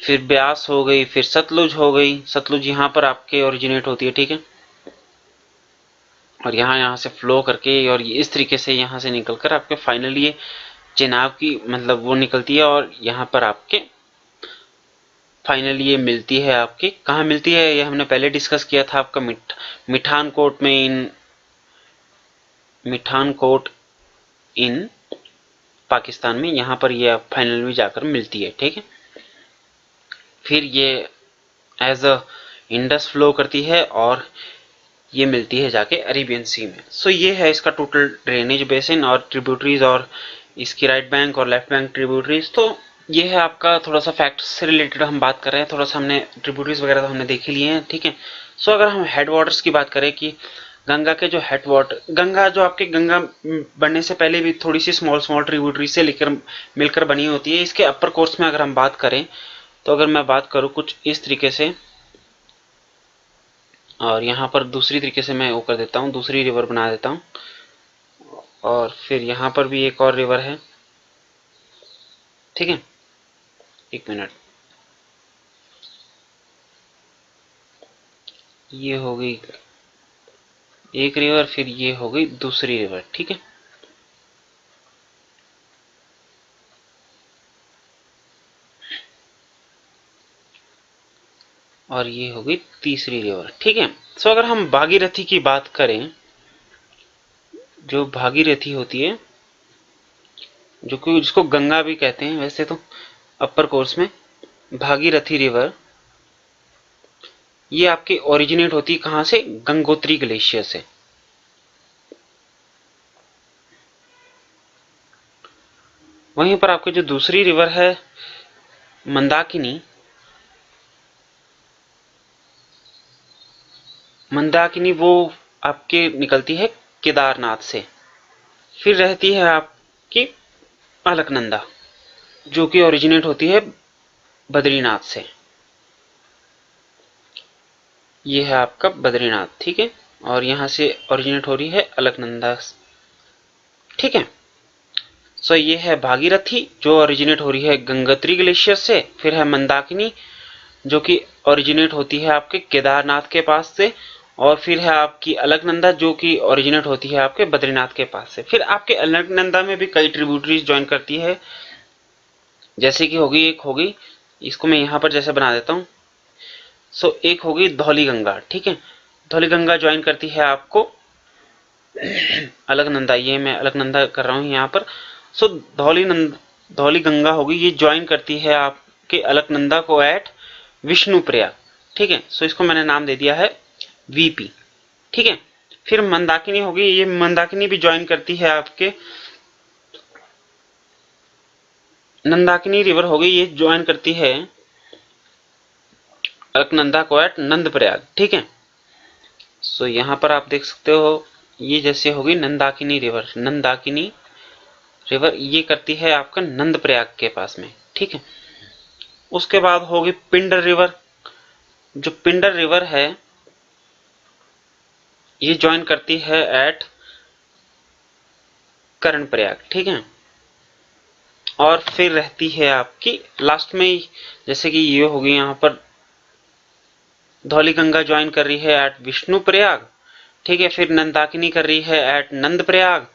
फिर ब्यास हो गई, फिर सतलुज हो गई। सतलुज यहाँ पर आपके ओरिजिनेट होती है, ठीक है। और यहाँ से फ्लो करके और ये इस तरीके से यहाँ से निकलकर आपके फाइनली ये चिनाब की मतलब वो निकलती है, और यहाँ पर आपके फाइनली ये मिलती है। आपके कहाँ मिलती है ये हमने पहले डिस्कस किया था, आपका मिठान कोट में, इन मिठान कोट इन पाकिस्तान में, यहाँ पर ये फाइनल में जाकर मिलती है, ठीक है। फिर ये एज अ इंडस फ्लो करती है और ये मिलती है जाके अरेबियन सी में। सो ये है इसका टोटल ड्रेनेज बेसिन और ट्रिब्यूटरीज, और इसकी राइट बैंक और लेफ्ट बैंक ट्रिब्यूटरीज। तो ये है आपका थोड़ा सा फैक्ट्स से रिलेटेड हम बात कर रहे हैं, थोड़ा सा हमने ट्रिब्यूटरीज वगैरह तो हमने देख ही लिए हैं, ठीक है। सो अगर हम हेड वाटर्स की बात करें कि गंगा के जो हेड वाटर, गंगा जो आपके गंगा बनने से पहले भी थोड़ी सी स्मॉल स्मॉल ट्रिब्यूटरी से लेकर मिलकर बनी होती है। इसके अपर कोर्स में अगर हम बात करें तो अगर मैं बात करूं कुछ इस तरीके से, और यहाँ पर दूसरी तरीके से मैं वो कर देता हूँ, दूसरी रिवर बना देता हूँ। और फिर यहाँ पर भी एक और रिवर है, ठीक है। एक मिनट, ये हो गई एक रिवर, फिर ये हो गई दूसरी रिवर, ठीक है। और ये होगी तीसरी रिवर। ठीक है। सो अगर हम भागीरथी की बात करें, जो भागीरथी होती है, जो कि जिसको गंगा भी कहते हैं वैसे तो अपर कोर्स में, भागीरथी रिवर ये आपके ओरिजिनेट होती है कहां से? गंगोत्री ग्लेशियर से। वहीं पर आपकी जो दूसरी रिवर है मंदाकिनी, मंदाकिनी वो आपके निकलती है केदारनाथ से। फिर रहती है आपकी अलकनंदा, जो कि ओरिजिनेट होती है बद्रीनाथ से। ये है आपका बद्रीनाथ। ठीक है। और यहां से ओरिजिनेट हो रही है अलकनंदा। ठीक है। सो ये है भागीरथी जो ओरिजिनेट हो रही है गंगोत्री ग्लेशियर से। फिर है मंदाकिनी जो कि ओरिजिनेट होती है आपके केदारनाथ के पास से। और फिर है आपकी अलकनंदा जो कि ओरिजिनेट होती है आपके बद्रीनाथ के पास से। फिर आपके अलकनंदा में भी कई ट्रिब्यूटरीज ज्वाइन करती है, जैसे कि होगी, एक होगी, इसको मैं यहां पर जैसे बना देता हूं। सो एक होगी धौली गंगा। ठीक है। धौली गंगा ज्वाइन करती है आपको अलकनंदा। ये मैं अलकनंदा कर रहा हूं यहां पर। सो धौली गंगा होगी, ये ज्वाइन करती है आपके अलकनंदा को एट विष्णुप्रयाग। ठीक है। सो इसको मैंने नाम दे दिया है वीपी। ठीक है। फिर मंदाकिनी होगी, ये मंदाकिनी भी ज्वाइन करती है आपके नंदाकिनी रिवर होगी, ये ज्वाइन करती है अलकनंदा को एट नंदप्रयाग। ठीक है। सो यहां पर आप देख सकते हो, ये जैसे होगी नंदाकिनी रिवर, नंदाकिनी रिवर ये करती है आपका नंदप्रयाग के पास में। ठीक है। उसके बाद होगी पिंडर रिवर। जो पिंडर रिवर है ये ज्वाइन करती है एट कर्णप्रयाग। ठीक है। और फिर रहती है आपकी लास्ट में, जैसे कि ये होगी यहां पर धौली गंगा ज्वाइन कर रही है एट विष्णुप्रयाग। ठीक है। फिर नंदाकिनी कर रही है एट नंदप्रयाग।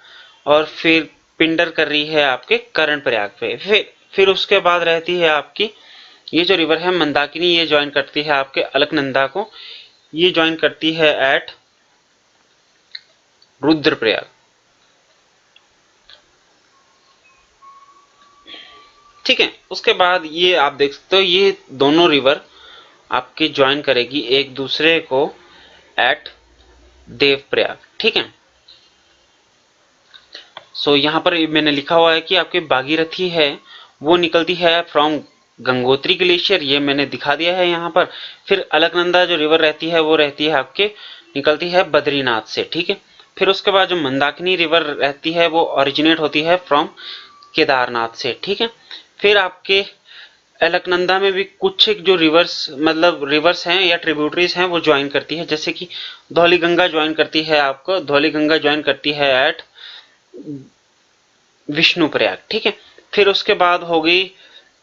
और फिर पिंडर कर रही है आपके कर्णप्रयाग पे। फिर उसके बाद रहती है आपकी ये जो रिवर है मंदाकिनी, ये ज्वाइन करती है आपके अलकनंदा को, ये ज्वाइन करती है एट रुद्रप्रयाग। ठीक है। उसके बाद ये आप देख सकते हो, ये दोनों रिवर आपके ज्वाइन करेगी एक दूसरे को एट देवप्रयाग। ठीक है। सो यहां पर मैंने लिखा हुआ है कि आपकी भागीरथी है वो निकलती है फ्रॉम गंगोत्री ग्लेशियर, ये मैंने दिखा दिया है यहां पर। फिर अलकनंदा जो रिवर रहती है वो रहती है आपके, निकलती है बद्रीनाथ से। ठीक है। फिर उसके बाद जो मंदाकिनी रिवर रहती है वो ओरिजिनेट होती है फ्रॉम केदारनाथ से। ठीक है। फिर आपके अलकनंदा में भी कुछ एक जो रिवर्स मतलब रिवर्स हैं या ट्रिब्यूटरीज हैं वो ज्वाइन करती है, जैसे कि धौली गंगा ज्वाइन करती है आपको, धौली गंगा ज्वाइन करती है एट विष्णुप्रयाग। ठीक है। फिर उसके बाद हो गई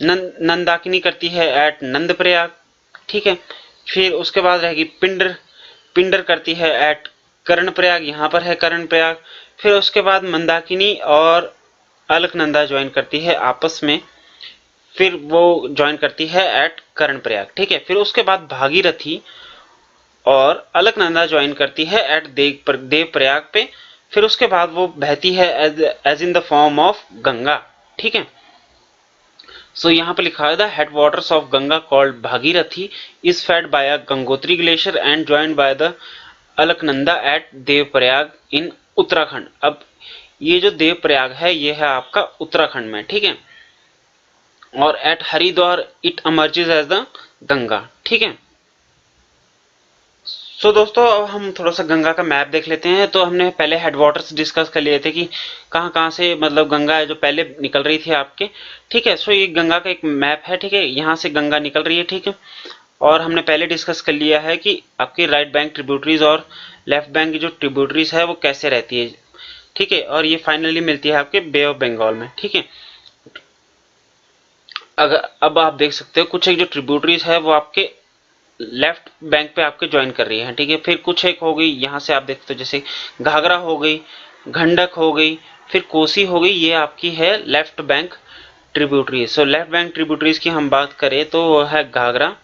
नंदाकिनी करती है एट नंदप्रयाग। ठीक है। फिर उसके बाद रहेगी पिंडर, पिंडर करती है एट कर्णप्रयाग, यहां पर है कर्णप्रयाग। फिर उसके बाद मंदाकिनी और अलकनंदा ज्वाइन करती है आपस में, फिर वो ज्वाइन करती है एट कर्णप्रयाग। ठीक है। फिर उसके बाद भागीरथी और अलकनंदा ज्वाइन करती है एट देवप्रयाग पे। फिर उसके बाद वो बहती है as in the form of Ganga. ठीक है। सो यहां पर लिखा है the head waters of Ganga called Bhagirathi is fed by a Gangotri glacier and joined by the Alaknanda at Devprayag in Uttarakhand. अब ये जो देवप्रयाग है ये है आपका उत्तराखंड में। ठीक है। और at Haridwar it emerges as the Ganga. ठीक है। सो दोस्तों अब हम थोड़ा सा गंगा का मैप देख लेते हैं। तो हमने पहले हेडवाटर्स डिस्कस कर लिए थे कि कहां कहां से मतलब गंगा है जो पहले निकल रही थी आपके। ठीक है। सो ये गंगा का एक मैप है। ठीक है। यहां से गंगा निकल रही है। ठीक है। और हमने पहले डिस्कस कर लिया है कि आपकी राइट बैंक ट्रिब्यूटरीज और लेफ्ट बैंक की जो ट्रिब्यूटरीज है वो कैसे रहती है। ठीक है। और ये फाइनली मिलती है आपके बे ऑफ बंगाल में। ठीक है। अगर अब आप देख सकते हो कुछ एक जो ट्रिब्यूटरीज है वो आपके लेफ्ट बैंक पे आपके ज्वाइन कर रही है। ठीक है। फिर कुछ एक हो गई यहां से आप देखते हो, जैसे घाघरा हो गई, गंडक हो गई, फिर कोसी हो गई, ये आपकी है left bank tributaries. So left bank tributaries की हम बात करें तो वो है घाघरा,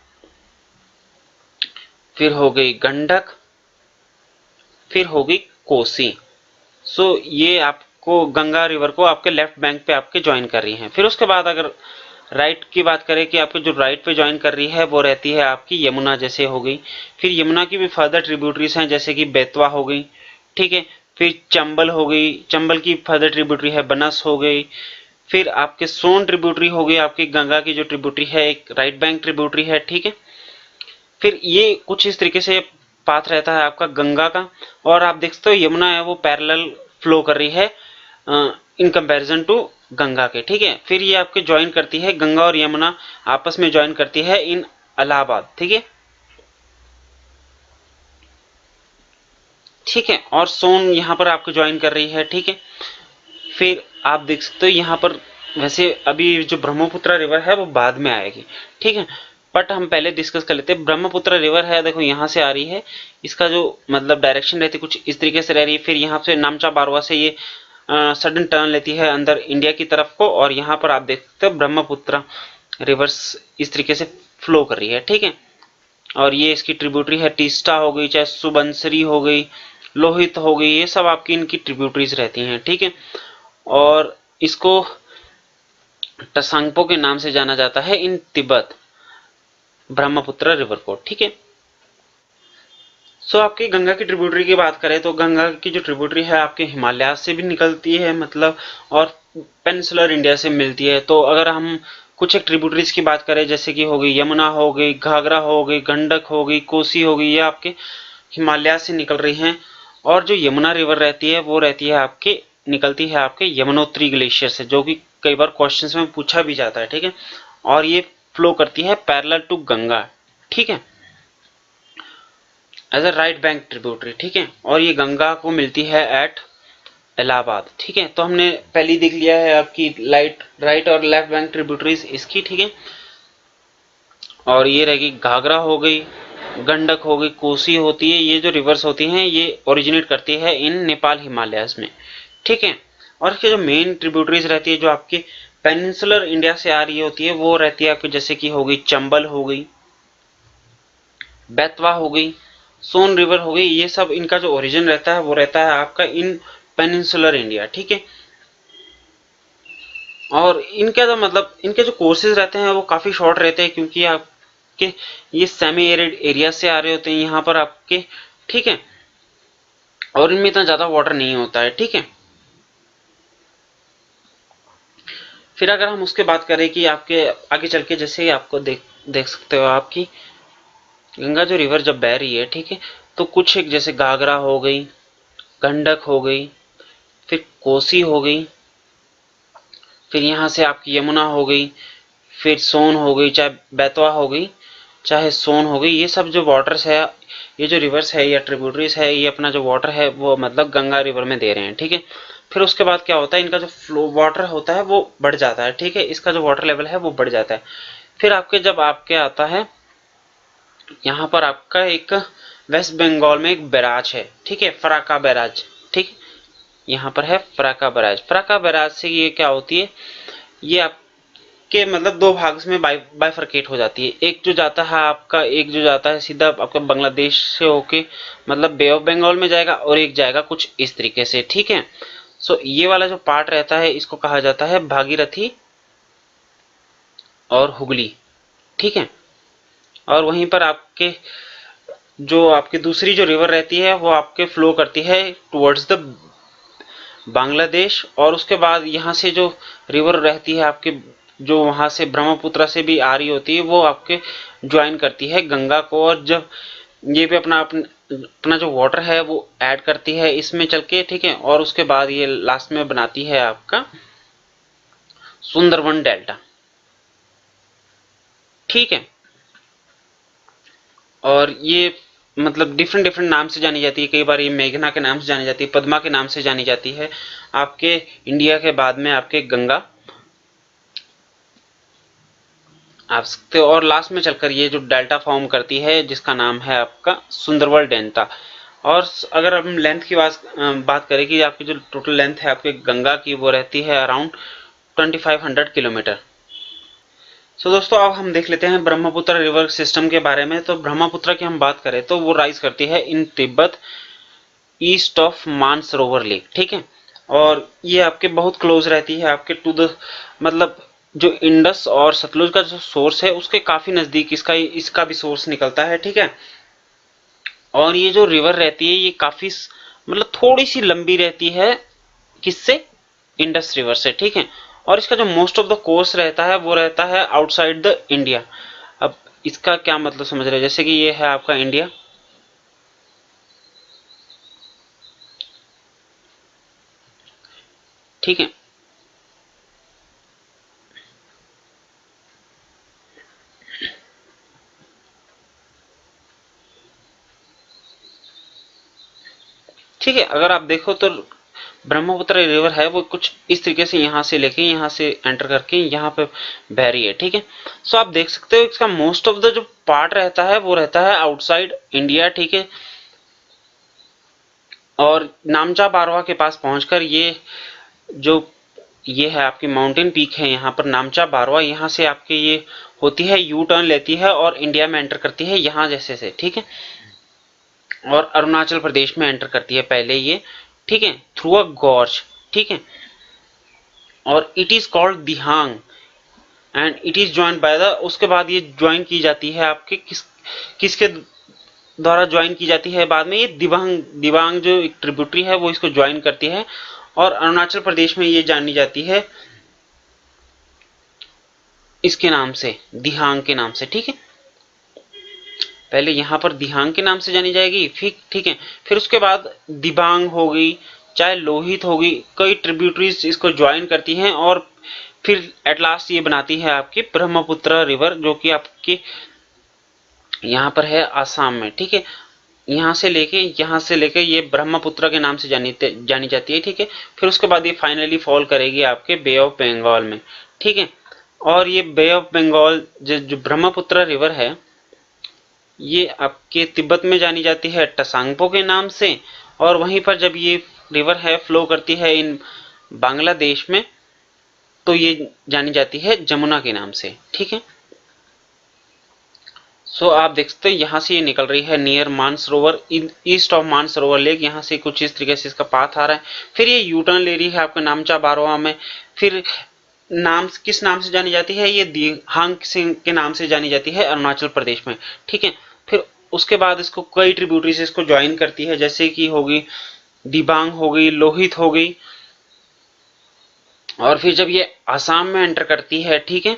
फिर हो गई गंडक, फिर हो गई कोसी। सो ये आपको गंगा रिवर को आपके लेफ्ट बैंक पे आपके ज्वाइन कर रही हैं। फिर उसके बाद अगर राइट की बात करें कि आपके जो राइट पे ज्वाइन कर रही है वो रहती है आपकी यमुना, जैसे हो गई। फिर यमुना की भी फर्दर ट्रिब्यूटरीज हैं, जैसे कि बेतवा हो गई, ठीक है। फिर चंबल हो गई, चंबल की फर्दर ट्रिब्यूटरी है बनस हो गई। फिर आपके सोन ट्रिब्यूटरी हो गई, आपकी गंगा की जो ट्रिब्यूटरी है एक राइट बैंक ट्रिब्यूटरी है, ठीक है। फिर ये कुछ इस तरीके से पाथ रहता है आपका गंगा का। और आप देख सकते हो यमुना है वो पैरेलल फ्लो कर रही है इन कंपैरिजन टू गंगा के, ठीक है। फिर ये आपके ज्वाइन करती है, गंगा और यमुना आपस में ज्वाइन करती है इन इलाहाबाद, ठीक है, ठीक है। और सोन यहाँ पर आपको ज्वाइन कर रही है, ठीक है। फिर आप देख सकते हो यहाँ पर, वैसे अभी जो ब्रह्मपुत्र रिवर है वो बाद में आएगी, ठीक है, बट हम पहले डिस्कस कर लेते हैं। ब्रह्मपुत्र रिवर है, देखो यहाँ से आ रही है, इसका जो मतलब डायरेक्शन रहती है कुछ इस तरीके से रह रही है। फिर यहाँ से नामचा बारवा से ये सडन टर्न लेती है अंदर इंडिया की तरफ को, और यहाँ पर आप देख सकते हो ब्रह्मपुत्र रिवर्स इस तरीके से फ्लो कर रही है, ठीक है। और ये इसकी ट्रिब्यूटरी है, टीस्टा हो गई, चाहे सुबनसरी हो गई, लोहित हो गई, ये सब आपकी इनकी ट्रिब्यूटरीज रहती हैं, ठीक है। और इसको टसांगपो के नाम से जाना जाता है इन तिब्बत, ब्रह्मपुत्र रिवर को, ठीक है। सो आपकी गंगा की ट्रिब्यूटरी की बात करें तो गंगा की जो ट्रिब्यूटरी है आपके हिमालय से भी निकलती है, मतलब, और पेनिनसुलर इंडिया से मिलती है। तो अगर हम कुछ एक ट्रिब्यूटरीज की बात करें, जैसे कि हो गई यमुना हो गई, घाघरा हो गई, गंडक हो गई, कोसी हो गई, ये आपके हिमालय से निकल रही हैं। और जो यमुना रिवर रहती है वो रहती है आपके, निकलती है आपके यमुनोत्री ग्लेशियर से, जो कि कई बार क्वेश्चंस में पूछा भी जाता है, ठीक है। और ये फ्लो करती है पैरेलल टू गंगा, ठीक है, as a right bank tributary, ठीक है। और ये गंगा को मिलती है एट इलाहाबाद, ठीक है। तो हमने पहले देख लिया है आपकी राइट और लेफ्ट बैंक ट्रिब्यूटरीज इसकी, ठीक है। और ये रहेगी घाघरा हो गई, गंडक हो गई, कोसी होती है, ये जो रिवर्स होती हैं ये ओरिजिनेट करती है इन नेपाल हिमालयस में, ठीक है। और इसके जो मेन ट्रिब्यूटरीज रहती है जो आपके पेनिनसुलर इंडिया से आ रही होती है वो रहती है आपकी, जैसे कि हो गई चंबल हो गई, बेतवा हो गई, सोन रिवर हो गई, ये सब इनका जो ओरिजिन रहता है वो रहता है आपका इन पेनिनसुलर इंडिया, ठीक है। और इनका जो मतलब इनके जो कोर्सेज रहते हैं वो काफी शॉर्ट रहते हैं, क्योंकि आपके ये सेमी एरिड एरिया से आ रहे होते हैं यहाँ पर आपके, ठीक है। और इनमें इतना ज्यादा वाटर नहीं होता है, ठीक है। फिर अगर हम उसके बात करें कि आपके आगे चल के, जैसे आपको देख सकते हो आपकी गंगा जो रिवर जब बह रही है, ठीक है, तो कुछ एक जैसे घाघरा हो गई, गंडक हो गई, फिर कोसी हो गई, फिर यहाँ से आपकी यमुना हो गई, फिर सोन हो गई, चाहे बेतवा हो गई, चाहे सोन हो गई, ये सब जो वाटर्स है, ये जो रिवर्स है या ट्रिब्यूटरीज है, ये अपना जो वाटर है वो मतलब गंगा रिवर में दे रहे हैं, ठीक है। फिर उसके बाद क्या होता है, इनका जो फ्लो वाटर होता है वो बढ़ जाता है, ठीक है, इसका जो वाटर लेवल है वो बढ़ जाता है। फिर आपके जब आपके आता है यहाँ पर आपका एक वेस्ट बंगाल में एक बैराज है, ठीक है, फराक्का बैराज, ठीक है। यहाँ पर है फराक्का बैराज। फराक्का बैराज से ये क्या होती है, ये आपके मतलब दो भाग में बाइफरकेट हो जाती है। एक जो जाता है आपका, एक जो जाता है सीधा आपका बांग्लादेश से होके मतलब बे ऑफ बंगाल में जाएगा, और एक जाएगा कुछ इस तरीके से, ठीक है। सो ये वाला जो पार्ट रहता है इसको कहा जाता है भागीरथी और हुगली, ठीक है। और वहीं पर आपके जो आपकी दूसरी जो रिवर रहती है वो आपके फ्लो करती है टुवर्ड्स द बांग्लादेश। और उसके बाद यहाँ से जो रिवर रहती है आपके, जो वहां से ब्रह्मपुत्र से भी आ रही होती है, वो आपके ज्वाइन करती है गंगा को, और जब ये भी अपना जो वाटर है वो ऐड करती है इसमें चल के, ठीक है। और उसके बाद ये लास्ट में बनाती है आपका सुंदरवन डेल्टा, ठीक है। और ये मतलब डिफरेंट डिफरेंट नाम से जानी जाती है, कई बार ये मेघना के नाम से जानी जाती है, पद्मा के नाम से जानी जाती है। आपके इंडिया के बाद में आपके गंगा आप सकते हो, और लास्ट में चलकर ये जो डेल्टा फॉर्म करती है जिसका नाम है आपका सुंदरवन डेल्टा। और अगर हम लेंथ की बात करें कि आपकी जो टोटल लेंथ है आपके गंगा की वो रहती है अराउंड 2500 किलोमीटर। दोस्तों अब हम देख लेते हैं ब्रह्मपुत्र रिवर सिस्टम के बारे में। तो ब्रह्मपुत्र की हम बात करें तो वो राइज करती है in Tibet east of Mansarovar lake, ठीक है। और ये आपके बहुत क्लोज रहती है आपके टू द मतलब जो इंडस और सतलुज का जो सोर्स है उसके काफी नजदीक इसका भी सोर्स निकलता है, ठीक है। और ये जो रिवर रहती है ये काफी मतलब थोड़ी सी लंबी रहती है, किससे? इंडस रिवर से, ठीक है। और इसका जो मोस्ट ऑफ द कोर्स रहता है वो रहता है आउटसाइड द इंडिया। अब इसका क्या मतलब समझ रहे हैं? जैसे कि ये है आपका इंडिया, ठीक है। ठीक है, अगर आप देखो तो ब्रह्मपुत्र रिवर है वो कुछ इस तरीके से यहाँ से लेके यहाँ से एंटर करके यहाँ पे बह रही है, ठीक है। सो आप देख सकते हो इसका मोस्ट ऑफ द जो पार्ट रहता है वो रहता है आउटसाइड इंडिया, ठीक है। और नामचा बारवा के पास पहुंचकर जो ये है आपकी माउंटेन पीक है यहाँ पर नामचा बारवा, यहाँ से आपके ये होती है यू टर्न लेती है और इंडिया में एंटर करती है यहाँ जैसे से, ठीक है। और अरुणाचल प्रदेश में एंटर करती है पहले ये, ठीक है, थ्रू अ गॉर्ज, ठीक है। और it is called Dihang and it is join by the, उसके बाद ये ज्वाइन की जाती है आपके किसके द्वारा ज्वाइन की जाती है बाद में? ये दिबांग, दिबांग जो एक ट्रिब्यूटरी है वो इसको ज्वाइन करती है। और अरुणाचल प्रदेश में ये जानी जाती है इसके नाम से, दिहांग के नाम से, ठीक है। पहले यहाँ पर दिहांग के नाम से जानी जाएगी, फिर ठीक है, फिर उसके बाद दिबांग हो गई, चाहे लोहित होगी, कई ट्रिब्यूटरीज इसको ज्वाइन करती हैं और फिर एट लास्ट ये बनाती है आपकी ब्रह्मपुत्र रिवर, जो कि आपके यहाँ पर है आसाम में, ठीक है। यहाँ से लेके ये ब्रह्मपुत्र के नाम से जानी जाती है, ठीक है। फिर उसके बाद ये फाइनली फॉल करेगी आपके बे ऑफ बंगाल में, ठीक है। और ये बे ऑफ बंगाल जो ब्रह्मपुत्र रिवर है ये आपके तिब्बत में जानी जाती है टसांगपो के नाम से। और वहीं पर जब ये रिवर है फ्लो करती है इन बांग्लादेश में तो ये जानी जाती है जमुना के नाम से, ठीक है। सो आप देख सकते हैं यहाँ से ये निकल रही है near Mansarovar, east of Mansarovar lake, यहाँ से कुछ इस तरीके से इसका पाथ आ रहा है। फिर ये यू टर्न ले रही है आपका नामचा बारवा में। फिर किस नाम से जानी जाती है? ये दिहांग सिंह के नाम से जानी जाती है अरुणाचल प्रदेश में, ठीक है। फिर उसके बाद इसको कई ट्रिब्यूटरीज इसको ज्वाइन करती है, जैसे कि होगी दिबांग हो गई, लोहित हो गई। और फिर जब ये आसाम में एंटर करती है, ठीक है,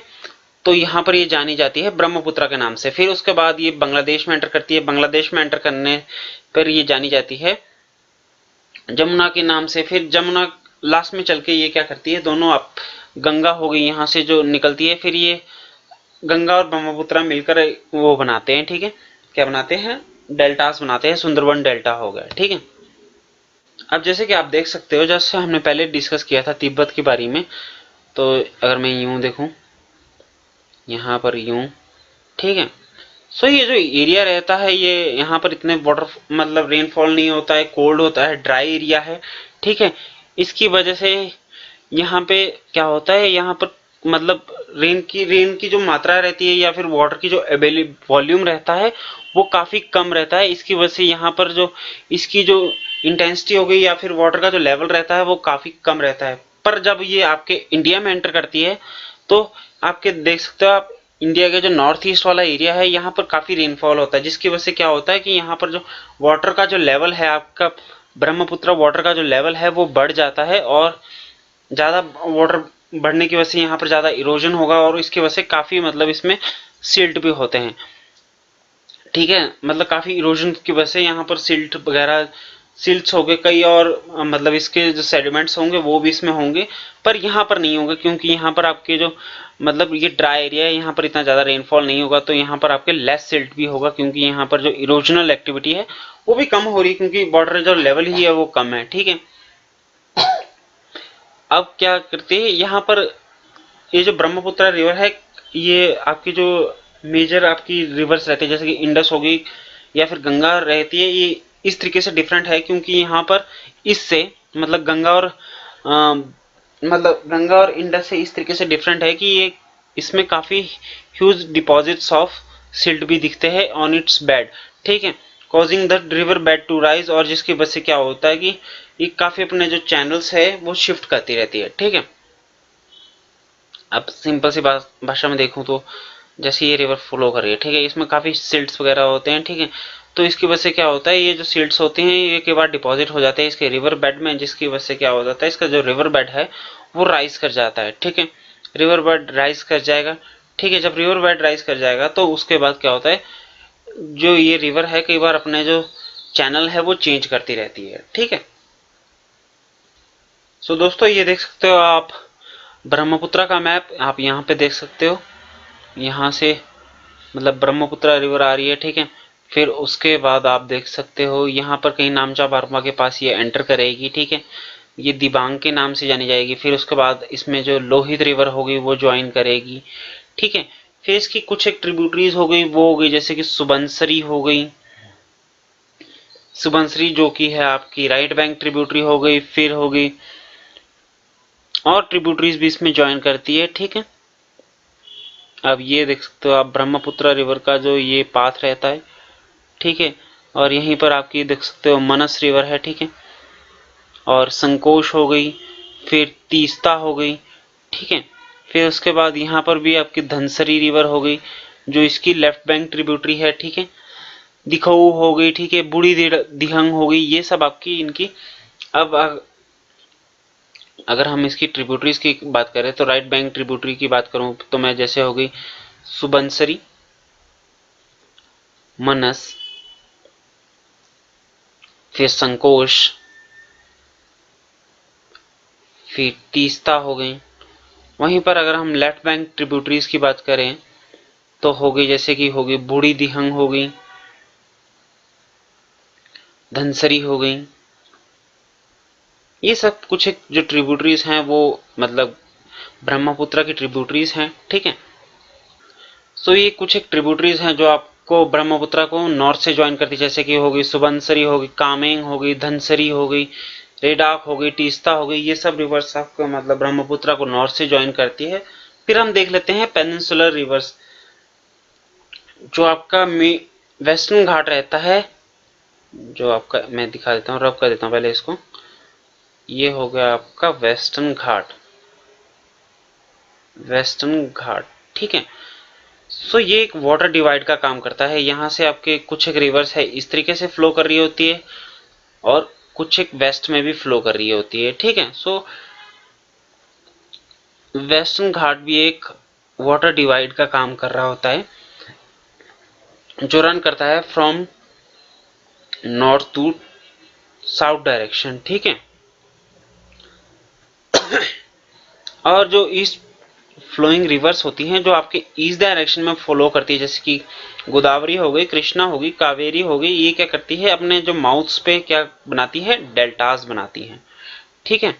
तो यहाँ पर ये जानी जाती है ब्रह्मपुत्र के नाम से। फिर उसके बाद ये बांग्लादेश में एंटर करती है, बांग्लादेश में एंटर करने पर ये जानी जाती है जमुना के नाम से। फिर जमुना लास्ट में चल के ये क्या करती है, दोनों आप गंगा हो गई यहाँ से जो निकलती है, फिर ये गंगा और ब्रह्मपुत्र मिलकर वो बनाते हैं, ठीक है, क्या बनाते हैं? डेल्टास बनाते हैं, सुंदरवन डेल्टा हो गया, ठीक है। अब जैसे कि आप देख सकते हो, जैसे हमने पहले डिस्कस किया था तिब्बत के बारे में, तो अगर मैं यूं देखूं यहाँ पर यूं, ठीक है। सो ये जो एरिया रहता है ये यहाँ पर इतने वाटर मतलब रेनफॉल नहीं होता है, कोल्ड होता है, ड्राई एरिया है, ठीक है। इसकी वजह से यहाँ पे क्या होता है, यहाँ पर मतलब रेन की जो मात्रा रहती है या फिर वाटर की जो वॉल्यूम रहता है वो काफी कम रहता है। इसकी वजह से यहाँ पर जो इसकी जो इंटेंसिटी हो गई या फिर वाटर का जो लेवल रहता है वो काफी कम रहता है। पर जब ये आपके इंडिया में एंटर करती है तो आपके देख सकते हो आप, इंडिया के जो नॉर्थ ईस्ट वाला एरिया है यहाँ पर काफी रेनफॉल होता है, जिसकी वजह से क्या होता है कि यहाँ पर जो वाटर का जो लेवल है आपका ब्रह्मपुत्र वाटर का जो लेवल है वो बढ़ जाता है। और ज्यादा वाटर बढ़ने की वजह से यहाँ पर ज्यादा इरोजन होगा और इसकी वजह से काफी मतलब इसमें सिल्ट भी होते हैं, ठीक है। मतलब काफी इरोजन की वजह से यहाँ पर सिल्ट वगैरह सिल्ट्स हो गए कई, और मतलब इसके जो सेडिमेंट्स होंगे वो भी इसमें होंगे, पर यहाँ पर नहीं होंगे क्योंकि यहाँ पर आपके जो मतलब ये ड्राई एरिया है, यहाँ पर इतना ज्यादा रेनफॉल नहीं होगा, तो यहाँ पर आपके लेस सिल्ट भी होगा क्योंकि यहाँ पर जो इरोजनल एक्टिविटी है वो भी कम हो रही है क्योंकि वाटर जो लेवल ही है वो कम है, ठीक है। अब क्या करते हैं यहाँ पर, ये जो ब्रह्मपुत्र रिवर है ये आपकी जो मेजर आपकी रिवर्स रहती है जैसे कि इंडस होगी या फिर गंगा रहती है, ये इस तरीके से डिफरेंट है क्योंकि यहाँ पर इससे मतलब गंगा और इंडस से इस तरीके से डिफरेंट है कि ये इसमें काफी ह्यूज डिपॉजिट्स ऑफ सिल्ट भी दिखते हैं ऑन इट्स बेड, ठीक है, causing the river bed to rise, और जिसकी वजह से क्या होता है कि ये काफी अपने जो चैनल्स है वो शिफ्ट करती रहती है, ठीक है। अब सिंपल सी भाषा में देखूं तो जैसे ये रिवर फ्लो कर रही है, ठीक है, इसमें काफी सिल्ट्स वगैरह होते हैं, ठीक है, तो इसकी वजह से क्या होता है, ये जो सिल्ट्स होते हैं ये के बाद डिपॉजिट हो जाते हैं इसके रिवर बेड में, जिसकी वजह से क्या हो जाता है, इसका जो रिवर बेड है वो राइज कर जाता है, ठीक है, रिवर बेड राइज कर जाएगा, ठीक है। जब रिवर बेड राइज कर जाएगा तो उसके बाद क्या होता है, जो ये रिवर है कई बार अपने जो चैनल है वो चेंज करती रहती है, ठीक है। सो दोस्तों ये देख सकते हो आप ब्रह्मपुत्र का मैप, आप यहाँ पे देख सकते हो, यहाँ से मतलब ब्रह्मपुत्र रिवर आ रही है, ठीक है। फिर उसके बाद आप देख सकते हो यहाँ पर कहीं नामचा बारवा के पास ये एंटर करेगी, ठीक है, ये दिबांग के नाम से जानी जाएगी। फिर उसके बाद इसमें जो लोहित रिवर होगी वो ज्वाइन करेगी, ठीक है। फिर इसकी कुछ एक ट्रिब्यूटरीज हो गई, वो हो गई जैसे कि सुबनसरी हो गई, सुबनसरी जो कि है आपकी राइट बैंक ट्रिब्यूटरी हो गई, फिर हो गई और ट्रिब्यूटरीज भी इसमें ज्वाइन करती है, ठीक है। अब ये देख सकते हो आप ब्रह्मपुत्र रिवर का जो ये पाथ रहता है, ठीक है, और यहीं पर आपकी देख सकते हो मनस रिवर है, ठीक है, और संकोश हो गई, फिर तीस्ता हो गई, ठीक है। फिर उसके बाद यहाँ पर भी आपकी धनसरी रिवर हो गई जो इसकी लेफ्ट बैंक ट्रिब्यूटरी है, ठीक है, दिखऊ हो गई, ठीक है, बूढ़ी दिहंग हो गई, ये सब आपकी इनकी। अब अगर हम इसकी ट्रिब्यूटरीज की बात करें तो राइट बैंक ट्रिब्यूटरी की बात करूं तो मैं जैसे हो गई सुबनसरी, मनस, फिर संकोश, फिर तीस्ता हो गई। वहीं पर अगर हम लेफ्ट बैंक ट्रिब्यूटरीज की बात करें तो हो गई जैसे कि हो गई बूढ़ी दिहंग हो गई, धनसरी हो गई, ये सब कुछ एक जो ट्रिब्यूटरीज हैं वो मतलब ब्रह्मपुत्र की ट्रिब्यूटरीज हैं, ठीक है। सो ये कुछ एक ट्रिब्यूटरीज हैं जो आपको ब्रह्मपुत्र को नॉर्थ से ज्वाइन करती है, जैसे कि हो गई सुबनसरी हो गई, कामेंग हो गई, धनसरी हो गई, रेडाक हो गई, तीस्ता हो गई, ये सब रिवर्स आपको मतलब ब्रह्मपुत्र को नॉर्थ से ज्वाइन करती है। फिर हम देख लेते हैं पेनिनसुलर रिवर्स, जो आपका वेस्टर्न घाट रहता है, जो आपका मैं दिखा देता हूँ, रब कर देता हूँ पहले इसको। ये हो गया आपका वेस्टर्न घाट, वेस्टर्न घाट, ठीक है। सो ये एक वाटर डिवाइड का काम करता है, यहाँ से आपके कुछ एक रिवर्स है इस तरीके से फ्लो कर रही होती है और कुछ एक वेस्ट में भी फ्लो कर रही होती है, ठीक है। सो वेस्टर्न घाट भी एक वाटर डिवाइड का काम कर रहा होता है, जो रन करता है from north to south direction, ठीक है। और जो ईस्ट फ्लोइंग रिवर्स होती हैं जो आपके ईस्ट डायरेक्शन में फ्लो करती है, जैसे कि गोदावरी हो गई, कृष्णा होगी, कावेरी हो गई, ये क्या करती है अपने जो माउथ्स पे क्या बनाती है, डेल्टास बनाती हैं, ठीक है।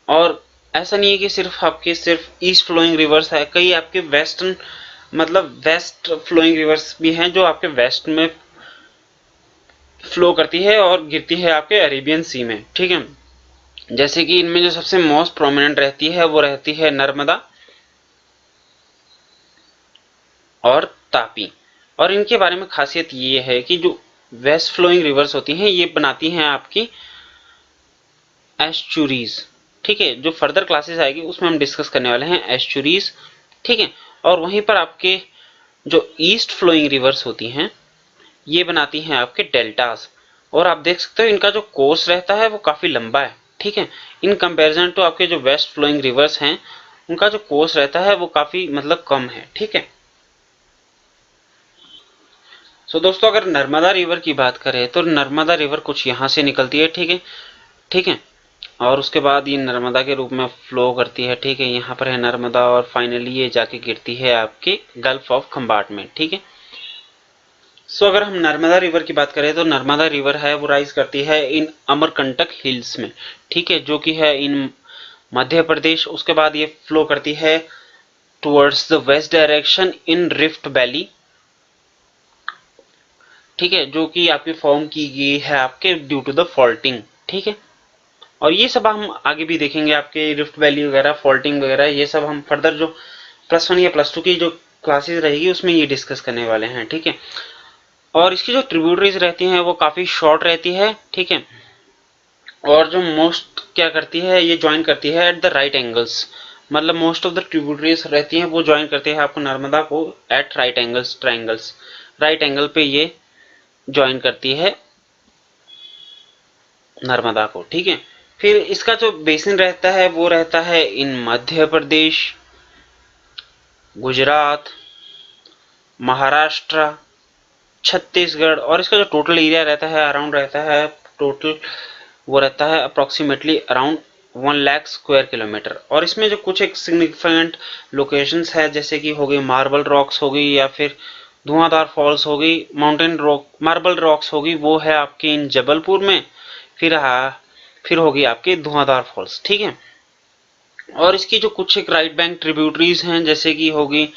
और ऐसा नहीं है कि सिर्फ आपके सिर्फ ईस्ट फ्लोइंग रिवर्स है, कई आपके वेस्टर्न मतलब वेस्ट फ्लोइंग रिवर्स भी हैं जो आपके वेस्ट में फ्लो करती है और गिरती है आपके अरेबियन सी में, ठीक है। जैसे कि इनमें जो सबसे मोस्ट प्रोमिनेंट रहती है वो रहती है नर्मदा और तापी। और इनके बारे में खासियत ये है कि जो वेस्ट फ्लोइंग रिवर्स होती हैं ये बनाती हैं आपकी एस्चुरीज, ठीक है, जो फर्दर क्लासेस आएगी उसमें हम डिस्कस करने वाले हैं एस्चुरीज, ठीक है। और वहीं पर आपके जो ईस्ट फ्लोइंग रिवर्स होती हैं ये बनाती हैं आपके डेल्टास, और आप देख सकते हो इनका जो कोर्स रहता है वो काफी लंबा है, ठीक है, इन कंपैरिजन टू आपके जो वेस्ट फ्लोइंग रिवर्स हैं उनका जो कोर्स रहता है वो काफी मतलब कम है, ठीक है। सो दोस्तों अगर नर्मदा रिवर की बात करें तो नर्मदा रिवर कुछ यहाँ से निकलती है, ठीक है, ठीक है, और उसके बाद ये नर्मदा के रूप में फ्लो करती है, ठीक है, यहाँ पर है नर्मदा और फाइनली ये जाके गिरती है आपके गल्फ ऑफ खंबाट में, ठीक है। सो अगर हम नर्मदा रिवर की बात करें तो नर्मदा रिवर है वो राइज करती है इन अमरकंटक हिल्स में, ठीक है, जो कि है इन मध्य प्रदेश। उसके बाद ये फ्लो करती है towards the west direction in rift valley, ठीक है, जो कि आपकी फॉर्म की गई है आपके ड्यू टू द फॉल्टिंग, ठीक है। और ये सब हम आगे भी देखेंगे, आपके रिफ्ट वैली वगैरह फॉल्टिंग वगैरह ये सब हम फर्दर जो +1 या +2 की जो क्लासेस रहेगी उसमें ये डिस्कस करने वाले हैं, ठीक है। और इसकी जो ट्रिब्यूटरीज रहती हैं वो काफी शॉर्ट रहती है, ठीक है। और जो मोस्ट क्या करती है, ये ज्वाइन करती है एट द राइट एंगल्स, मतलब मोस्ट ऑफ द ट्रिब्यूटरीज रहती हैं वो ज्वाइन करती है आपको नर्मदा को at right angles, triangles, right angle पे ये ज्वाइन करती है नर्मदा को, ठीक है। फिर इसका जो बेसिन रहता है वो रहता है इन मध्य प्रदेश, गुजरात, महाराष्ट्र, छत्तीसगढ़। और इसका जो टोटल एरिया रहता है अराउंड रहता है, टोटल वो रहता है approximately around 1 lakh square kilometre. और इसमें जो कुछ एक सिग्निफिकेंट लोकेशंस है जैसे कि हो गई मार्बल रॉक्स हो गई, या फिर धुआंधार फॉल्स हो गई, माउंटेन रॉक मार्बल रॉक्स हो गई, वो है आपके इन जबलपुर में। फिर होगी आपकी धुआंधार फॉल्स, ठीक है। और इसकी जो कुछ एक राइट बैंक ट्रिब्यूटरीज हैं जैसे कि होगी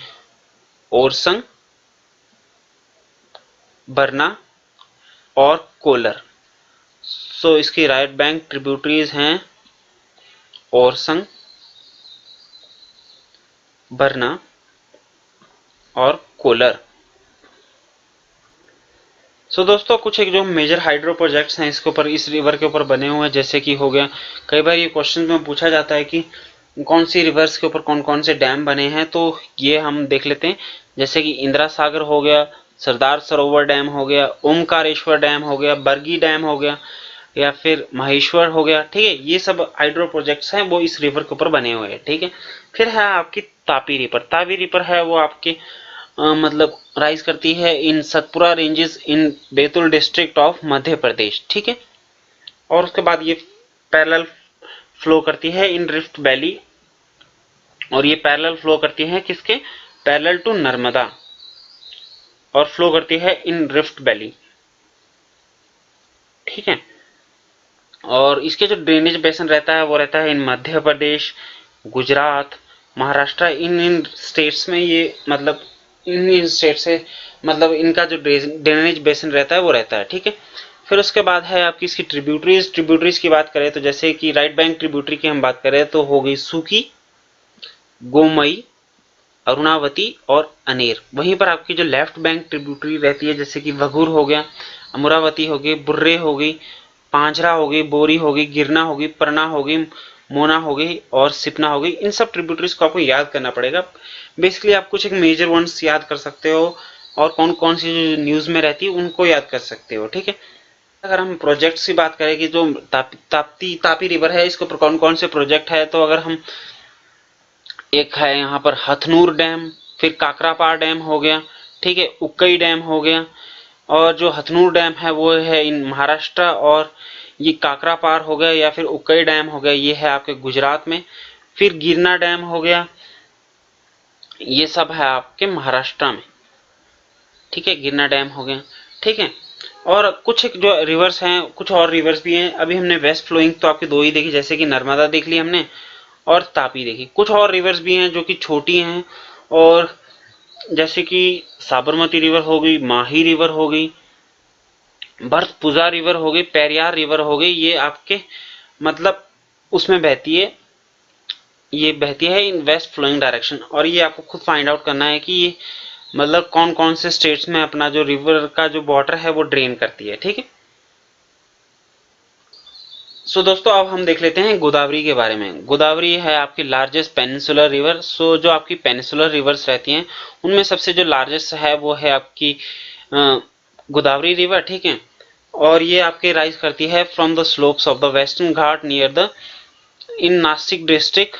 ओरसंग, बरना और कोलर। सो इसकी राइट बैंक ट्रिब्यूटरीज हैं ओरसंग, बरना और कोलर। सो दोस्तों कुछ एक जो मेजर हाइड्रो प्रोजेक्ट्स हैं इसके ऊपर, इस रिवर के ऊपर बने हुए हैं, जैसे कि हो गया, कई बार ये क्वेश्चन में पूछा जाता है कि कौन सी रिवर्स के ऊपर कौन कौन से डैम बने हैं, तो ये हम देख लेते हैं। जैसे कि इंदिरा सागर हो गया, सरदार सरोवर डैम हो गया, ओमकारेश्वर डैम हो गया, बरगी डैम हो गया, या फिर महेश्वर हो गया, ठीक है। ये सब हाइड्रो प्रोजेक्ट्स हैं वो इस रिवर के ऊपर बने हुए हैं, ठीक है। फिर है आपकी तापी रिवर। तापी रिवर है वो आपके मतलब राइज करती है in Satpura ranges in Betul district of Madhya Pradesh, ठीक है। और उसके बाद ये पैरेलल फ्लो करती है इन रिफ्ट वैली, और ये पैरेलल फ्लो करती है किसके, पैरेलल टू नर्मदा, और फ्लो करती है इन रिफ्ट वैली, ठीक है। और इसके जो ड्रेनेज बेसिन रहता है वो रहता है इन मध्य प्रदेश, गुजरात, महाराष्ट्र, इन स्टेट्स में ये मतलब इन स्टेट से मतलब इनका जो ड्रेनेज बेसिन रहता है वो रहता है, ठीक है। फिर उसके बाद है आपकी इसकी ट्रिब्यूटरीज की बात करें तो जैसे कि राइट बैंक ट्रिब्यूटरी की हम बात करें तो हो गई सूकी, गोमई, अरुणावती और अनेर। वहीं पर आपकी जो लेफ्ट बैंक ट्रिब्यूटरी रहती है जैसे कि वघुर हो गया, अमरावती हो गई, बुर्रे हो गई, पांझरा हो गई, बोरी हो गई, गिरना हो गई, परना हो गई, मोना हो गई और सिपना हो गई। इन सब ट्रिब्यूटरीज को आपको याद करना पड़ेगा। बेसिकली आप कुछ एक मेजर वंस याद कर सकते हो और कौन कौन सी जो न्यूज में रहती है उनको याद कर सकते हो, ठीक है। अगर हम प्रोजेक्ट्स की बात करें कि जो तापी रिवर है इसके ऊपर कौन कौन से प्रोजेक्ट है, तो अगर हम एक है यहाँ पर हथनूर डैम, फिर काकरापार डैम हो गया, ठीक है, उक्कई डैम हो गया। और जो हथनूर डैम है वो है इन महाराष्ट्र, और ये काकरापार हो गया या फिर उक्कई डैम हो गया ये है आपके गुजरात में। फिर गिरना डैम हो गया, ये सब है आपके महाराष्ट्र में, ठीक है, गिरना डैम हो गया, ठीक है। और कुछ एक जो रिवर्स हैं, कुछ और रिवर्स भी हैं। अभी हमने वेस्ट फ्लोइंग तो आपकी दो ही देखी जैसे कि नर्मदा देख ली हमने और तापी देखी। कुछ और रिवर्स भी हैं जो कि छोटी हैं, और जैसे कि साबरमती रिवर हो गई, माही रिवर हो गई, भरतपुजा रिवर हो गई, पेरियार रिवर हो गई, ये आपके मतलब उसमें बहती है, ये बहती है इन वेस्ट फ्लोइंग डायरेक्शन। और ये आपको खुद फाइंड आउट करना है कि ये मतलब कौन कौन से स्टेट्स में अपना जो रिवर का जो वाटर है वो ड्रेन करती है, ठीक है। सो दोस्तों अब हम देख लेते हैं गोदावरी के बारे में। गोदावरी है आपकी लार्जेस्ट पेनिनसुलर रिवर। सो जो आपकी पेनिनसुलर रिवर्स रहती हैं उनमें सबसे जो लार्जेस्ट है वो है आपकी गोदावरी रिवर, ठीक है। और ये आपके राइज करती है from the slopes of the western Ghat near the in Nashik district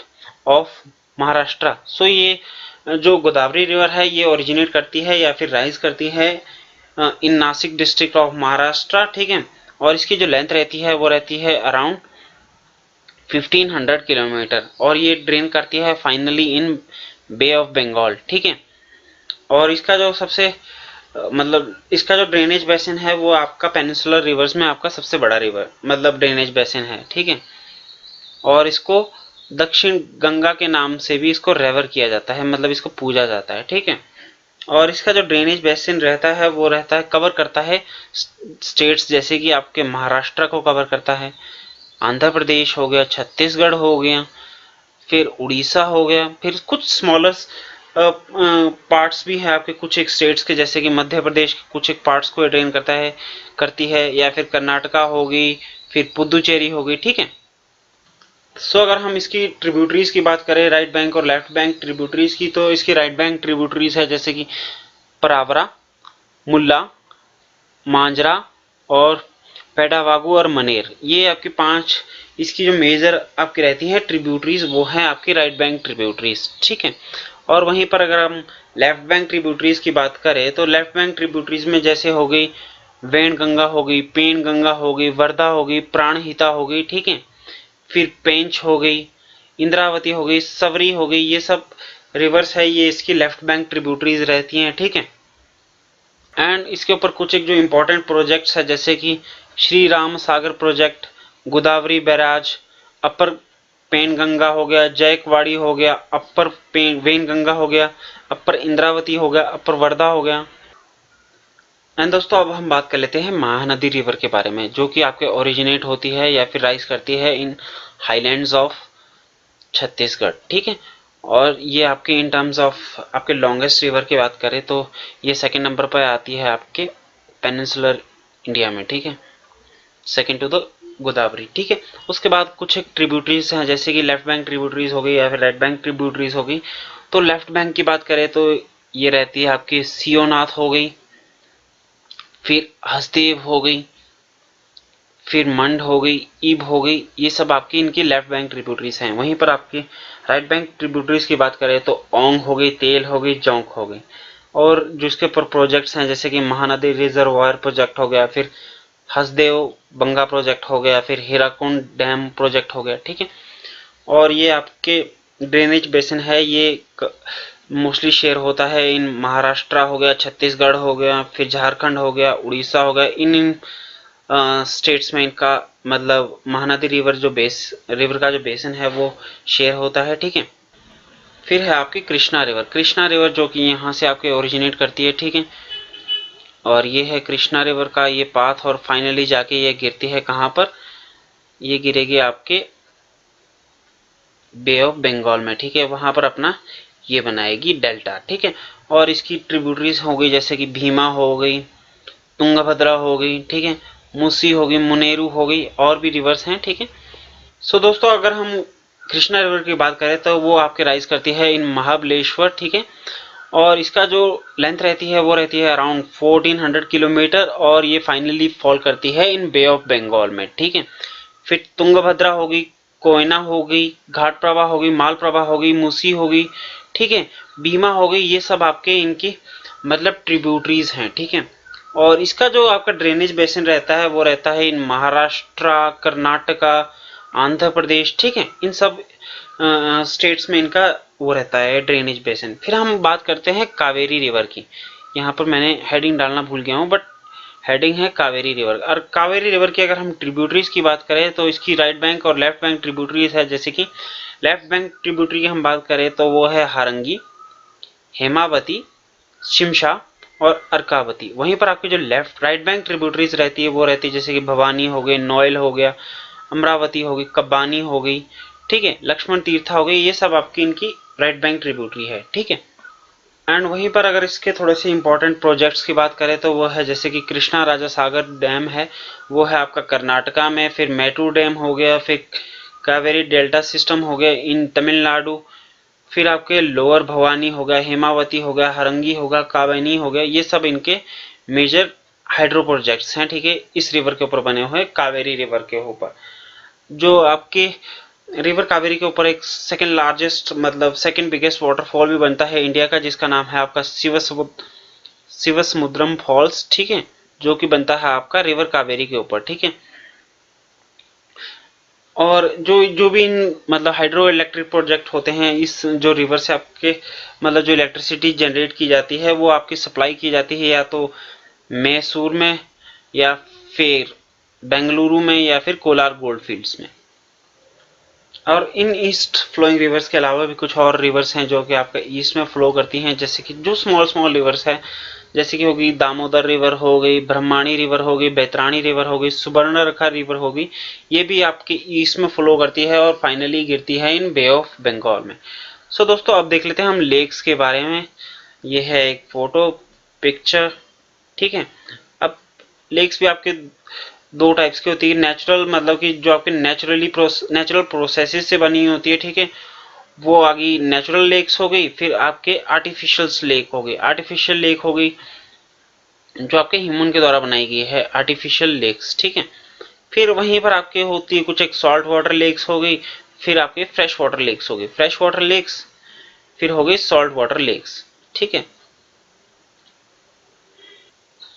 of Maharashtra. So ये जो गोदावरी रिवर है ये ओरिजिनेट करती है या फिर राइज करती है इन नासिक डिस्ट्रिक्ट ऑफ महाराष्ट्र, ठीक है। और इसकी जो लेंथ रहती है वो रहती है अराउंड 1500 किलोमीटर, और ये ड्रेन करती है finally in Bay of Bengal, ठीक है। और इसका जो सबसे मतलब इसका जो ड्रेनेज बेसिन है वो आपका पेनिनसुलर रिवर्स में आपका सबसे बड़ा रिवर मतलब ड्रेनेज बेसिन है, ठीक है। और इसको दक्षिण गंगा के नाम से भी इसको रेवर किया जाता है, मतलब इसको पूजा जाता है, ठीक है। और इसका जो ड्रेनेज बेसिन रहता है वो रहता है कवर करता है स्टेट्स जैसे कि आपके महाराष्ट्र को कवर करता है, आंध्र प्रदेश हो गया, छत्तीसगढ़ हो गया, फिर उड़ीसा हो गया, फिर कुछ स्मॉलर पार्ट्स भी है आपके कुछ एक स्टेट्स के, जैसे कि मध्य प्रदेश के कुछ एक पार्ट्स को ड्रेन करती है, या फिर कर्नाटका होगी, फिर पुदुचेरी होगी, ठीक है। सो अगर हम इसकी ट्रिब्यूटरीज की बात करें, राइट बैंक और लेफ्ट बैंक ट्रिब्यूटरीज की, तो इसकी राइट बैंक ट्रिब्यूटरीज है जैसे कि परावरा, मुल्ला, मांजरा और पेडावागु और मनेर। ये आपकी 5 इसकी जो मेजर आपकी रहती है ट्रिब्यूटरीज, वो है आपकी राइट बैंक ट्रिब्यूटरीज, ठीक है। और वहीं पर अगर हम लेफ्ट बैंक ट्रिब्यूटरीज की बात करें, तो लेफ्ट बैंक ट्रिब्यूटरीज में जैसे हो गई वैन गंगा हो गई, पेन गंगा हो गई, वर्धा हो गई, प्राणहिता हो गई, ठीक है। फिर पेंच हो गई, इंद्रावती हो गई, सवरी हो गई, ये सब रिवर्स है, ये इसकी लेफ्ट बैंक ट्रिब्यूटरीज रहती हैं, ठीक है। एंड इसके ऊपर कुछ एक जो इंपॉर्टेंट प्रोजेक्ट्स है जैसे कि श्री राम सागर प्रोजेक्ट, गोदावरी बैराज, अपर पेन गंगा हो गया, जयकवाड़ी हो गया, अपर वेन गंगा हो गया, अपर इंद्रावती हो गया, अपर वर्धा हो गया। एंड दोस्तों अब हम बात कर लेते हैं महानदी रिवर के बारे में, जो कि आपके ओरिजिनेट होती है या फिर राइज करती है इन हाईलैंड्स ऑफ छत्तीसगढ़, ठीक है। और ये आपके इन टर्म्स ऑफ आपके लॉन्गेस्ट रिवर की बात करें तो ये सेकंड नंबर पर आती है आपके पेनिनसुलर इंडिया में, ठीक है, सेकंड टू द गोदावरी, ठीक है। उसके बाद कुछ एक ट्रिब्यूटरीज हैं जैसे कि लेफ्ट बैंक ट्रिब्यूटरीज हो गई या फिर राइट बैंक ट्रिब्यूटरीज हो गई। तो लेफ्ट बैंक की बात करें तो ये रहती है आपकी सियोनाथ हो गई, फिर हसदेव हो गई, फिर मंड हो गई, ईब हो गई, ये सब आपकी इनकी लेफ्ट बैंक ट्रिब्यूटरीज हैं। वहीं पर आपकी राइट बैंक ट्रिब्यूटरीज की बात करें तो ओंग हो गई, तेल हो गई, जौंक हो गई। और जिसके ऊपर प्रोजेक्ट्स हैं जैसे कि महानदी रिजर्वायर प्रोजेक्ट हो गया, फिर हसदेव बंगा प्रोजेक्ट हो गया, फिर हीराकुंड डैम प्रोजेक्ट हो गया, ठीक है। और ये आपके ड्रेनेज बेसिन है, ये मोस्टली शेयर होता है इन महाराष्ट्र हो गया, छत्तीसगढ़ हो गया, फिर झारखंड हो गया, उड़ीसा हो गया, इन स्टेट्स में इनका मतलब महानदी रिवर रिवर का जो बेसिन है वो शेयर होता है, ठीक है। फिर है आपकी कृष्णा रिवर जो कि यहाँ से आपके ओरिजिनेट करती है, ठीक है। और ये है कृष्णा रिवर का ये पाथ, और फाइनली जाके ये गिरती है कहाँ पर, ये गिरेगी आपके बे ऑफ बंगाल में, ठीक है। वहां पर अपना ये बनाएगी डेल्टा, ठीक है। और इसकी ट्रिब्यूटरीज हो गई जैसे कि भीमा हो गई, तुंगभद्रा हो गई, ठीक है, मुसी हो गई, मुनेरू हो गई, और भी रिवर्स हैं, ठीक है। सो दोस्तों अगर हम कृष्णा रिवर की बात करें तो वो आपके राइज करती है इन महाबलेश्वर, ठीक है। और इसका जो लेंथ रहती है वो रहती है अराउंड 1400 किलोमीटर, और ये फाइनली फॉल करती है इन बे ऑफ बंगाल में, ठीक है। फिर तुंगभद्रा होगी, कोयना हो गई, घाट प्रभा हो गई, माल प्रभा हो गई, मूसी हो गई, ठीक है, भीमा हो गई, ये सब आपके इनकी मतलब ट्रिब्यूटरीज हैं, ठीक है। और इसका जो आपका ड्रेनेज बेसिन रहता है वो रहता है इन महाराष्ट्र, कर्नाटका, आंध्र प्रदेश, ठीक है, इन सब स्टेट्स में इनका वो रहता है ड्रेनेज बेसिन। फिर हम बात करते हैं कावेरी रिवर की। यहाँ पर मैंने हेडिंग डालना भूल गया हूँ, बट हेडिंग है कावेरी रिवर। और कावेरी रिवर की अगर हम ट्रिब्यूटरीज की बात करें तो इसकी राइट बैंक और लेफ्ट बैंक ट्रिब्यूटरीज है। जैसे कि लेफ्ट बैंक ट्रिब्यूटरी की हम बात करें तो वो है हारंगी, हेमावती, शिमशा और अर्कावती। वहीं पर आपकी जो राइट बैंक ट्रिब्यूटरीज रहती है वो रहती है जैसे कि भवानी हो गई, नोयल हो गया, अमरावती हो गई, कब्बानी हो गई, ठीक है, लक्ष्मण तीर्था हो गई, ये सब आपकी इनकी राइट बैंक ट्रिब्यूटरी है, ठीक है। एंड वहीं पर अगर इसके थोड़े से इंपॉर्टेंट प्रोजेक्ट्स की बात करें तो वो है जैसे कि कृष्णा राजा सागर डैम है, वो है आपका कर्नाटका में। फिर मैटूर डैम हो गया, फिर कावेरी डेल्टा सिस्टम हो गया इन तमिलनाडु। फिर आपके लोअर भवानी हो गया, हेमावती हो गया, हरंगी हो गया, कावेनी हो गया, ये सब इनके मेजर हाइड्रो प्रोजेक्ट्स हैं, ठीक है, इस रिवर के ऊपर बने हुए कावेरी रिवर के ऊपर। जो आपके रिवर कावेरी के ऊपर एक सेकंड लार्जेस्ट मतलब सेकंड बिगेस्ट वाटरफॉल भी बनता है इंडिया का, जिसका नाम है आपका शिवसमुद्रम फॉल्स, ठीक है, जो कि बनता है आपका रिवर कावेरी के ऊपर, ठीक है। और जो भी इन मतलब हाइड्रो इलेक्ट्रिक प्रोजेक्ट होते हैं, इस जो रिवर से आपके मतलब जो इलेक्ट्रिसिटी जनरेट की जाती है वो आपकी सप्लाई की जाती है या तो मैसूर में, या फिर बेंगलुरु में, या फिर कोलार गोल्ड फील्ड्स में। और इन ईस्ट फ्लोइंग रिवर्स के अलावा भी कुछ और रिवर्स हैं जो कि आपका ईस्ट में फ्लो करती हैं, जैसे कि जो स्मॉल स्मॉल रिवर्स हैं, जैसे कि होगी दामोदर रिवर हो गई, ब्रह्माणी रिवर हो गई, बैतराणी रिवर हो गई, सुवर्णरेखा रिवर हो गई, ये भी आपके ईस्ट में फ्लो करती है और फाइनली गिरती है इन बे ऑफ बंगाल में। सो दोस्तों अब देख लेते हैं हम लेक्स के बारे में। ये है एक फोटो पिक्चर, ठीक है। अब लेक्स भी आपके दो टाइप्स की होती है। नेचुरल मतलब कि जो आपके नेचुरल प्रोसेसेस से बनी होती है, ठीक है, वो आ गई नेचुरल लेक्स हो गई। फिर आपके आर्टिफिशियल लेक हो गई। आर्टिफिशियल लेक हो गई जो आपके ह्यूमन के द्वारा बनाई गई है, आर्टिफिशियल लेक्स, ठीक है। फिर वहीं पर आपके होती है कुछ एक सॉल्ट वाटर लेक्स हो गई। फिर आपके फ्रेश वाटर लेक्स हो गई, फ्रेश वाटर लेक्स। फिर हो गई सॉल्ट वाटर लेक्स, ठीक है।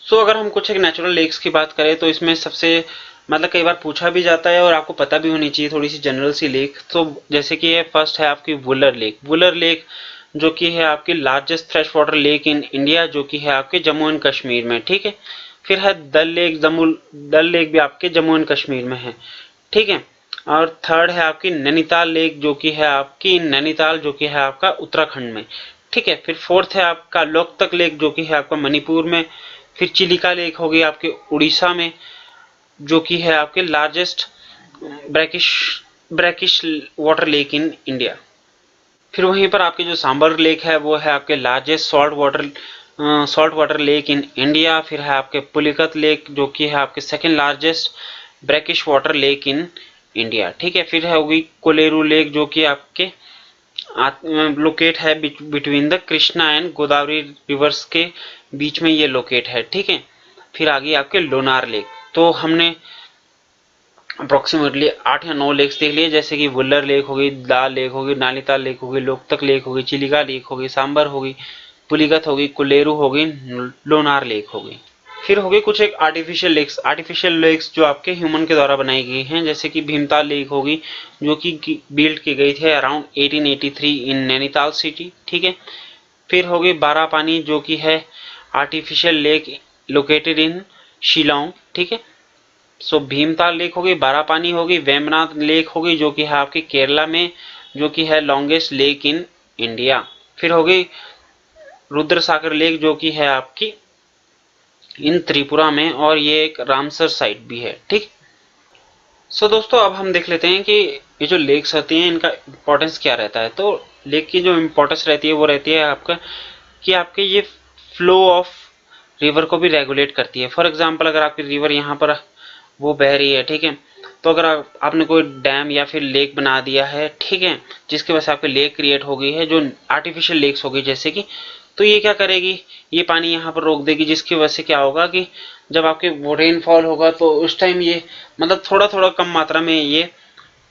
सो अगर हम कुछ एक नेचुरल लेक्स की बात करें तो इसमें सबसे मतलब कई बार पूछा भी जाता है और आपको पता भी होनी चाहिए थोड़ी सी जनरल सी लेक। तो जैसे कि ये फर्स्ट है आपकी वुलर लेक। वुलर लेक जो कि है आपकी largest fresh water lake in India, जो कि है आपके जम्मू एंड कश्मीर में, ठीक है। फिर है दल लेक। दल लेक भी आपके जम्मू एंड कश्मीर में है, ठीक है। और थर्ड है आपकी नैनीताल लेक, जो कि है आपकी नैनीताल, जो कि है आपका उत्तराखंड में, ठीक है। फिर फोर्थ है आपका लोकतक लेक, जो कि है आपका मणिपुर में। फिर चिलिका लेक होगी आपके उड़ीसा में, जो कि है आपके largest brackish brackish water lake in India. फिर वहीं पर आपके जो सांबर लेक है वो है आपके largest salt water lake in India. फिर है आपके पुलिकत लेक, जो कि है आपके second largest brackish water lake in India, ठीक है। फिर है होगी कोलेरू लेक, जो कि आपके लोकेट है between the Krishna and Godavari reverse के बीच में ये लोकेट है, ठीक है। फिर आ गई आपके लोनार लेक। तो हमने अप्रोक्सीमेटली 8 या 9 लेक्स देख लिए, जैसे कि वुल्लर लेक हो गई, दाल लेक हो गई, नानीताल लेक हो गई, लोकतक लेक हो गई, चिलिका लेक हो गई, सांबर हो गई, पुलिकत हो गई, कुलेरू हो गई, लोनार लेक हो गई। फिर हो गई कुछ एक आर्टिफिशियल लेक्स। आर्टिफिशियल लेक्स जो आपके ह्यूमन के द्वारा बनाई गई हैं, जैसे कि भीमताल लेक होगी, जो कि बिल्ड की गई थी अराउंड 1883 इन नैनीताल सिटी, ठीक है। फिर हो गई बारापानी, जो कि है artificial lake located in Shillong, ठीक है। सो भीमताल लेक हो गई, बारापानी हो गई, वेम्बनाथ लेक हो गई, जो कि है आपके केरला में, जो कि है लॉन्गेस्ट लेक इन इंडिया। फिर हो गई रुद्रसागर लेक, जो कि है आपकी इन त्रिपुरा में, और ये एक रामसर साइट भी है, ठीक। सो दोस्तों अब हम देख लेते हैं कि ये जो लेक्स होती हैं इनका इम्पोर्टेंस क्या रहता है। तो लेक की जो इम्पोर्टेंस रहती है वो रहती है आपका कि आपके ये फ्लो ऑफ रिवर को भी रेगुलेट करती है। फॉर एग्जांपल अगर आपकी रिवर यहाँ पर वो बह रही है, ठीक है, तो अगर आपने कोई डैम या फिर लेक बना दिया है, ठीक है, जिसकी वजह से आपकी लेक क्रिएट हो गई है, जो आर्टिफिशियल लेक्स हो गई जैसे कि, तो ये क्या करेगी, ये पानी यहाँ पर रोक देगी, जिसकी वजह से क्या होगा कि जब आपके वो रेनफॉल होगा तो उस टाइम ये मतलब थोड़ा थोड़ा कम मात्रा में ये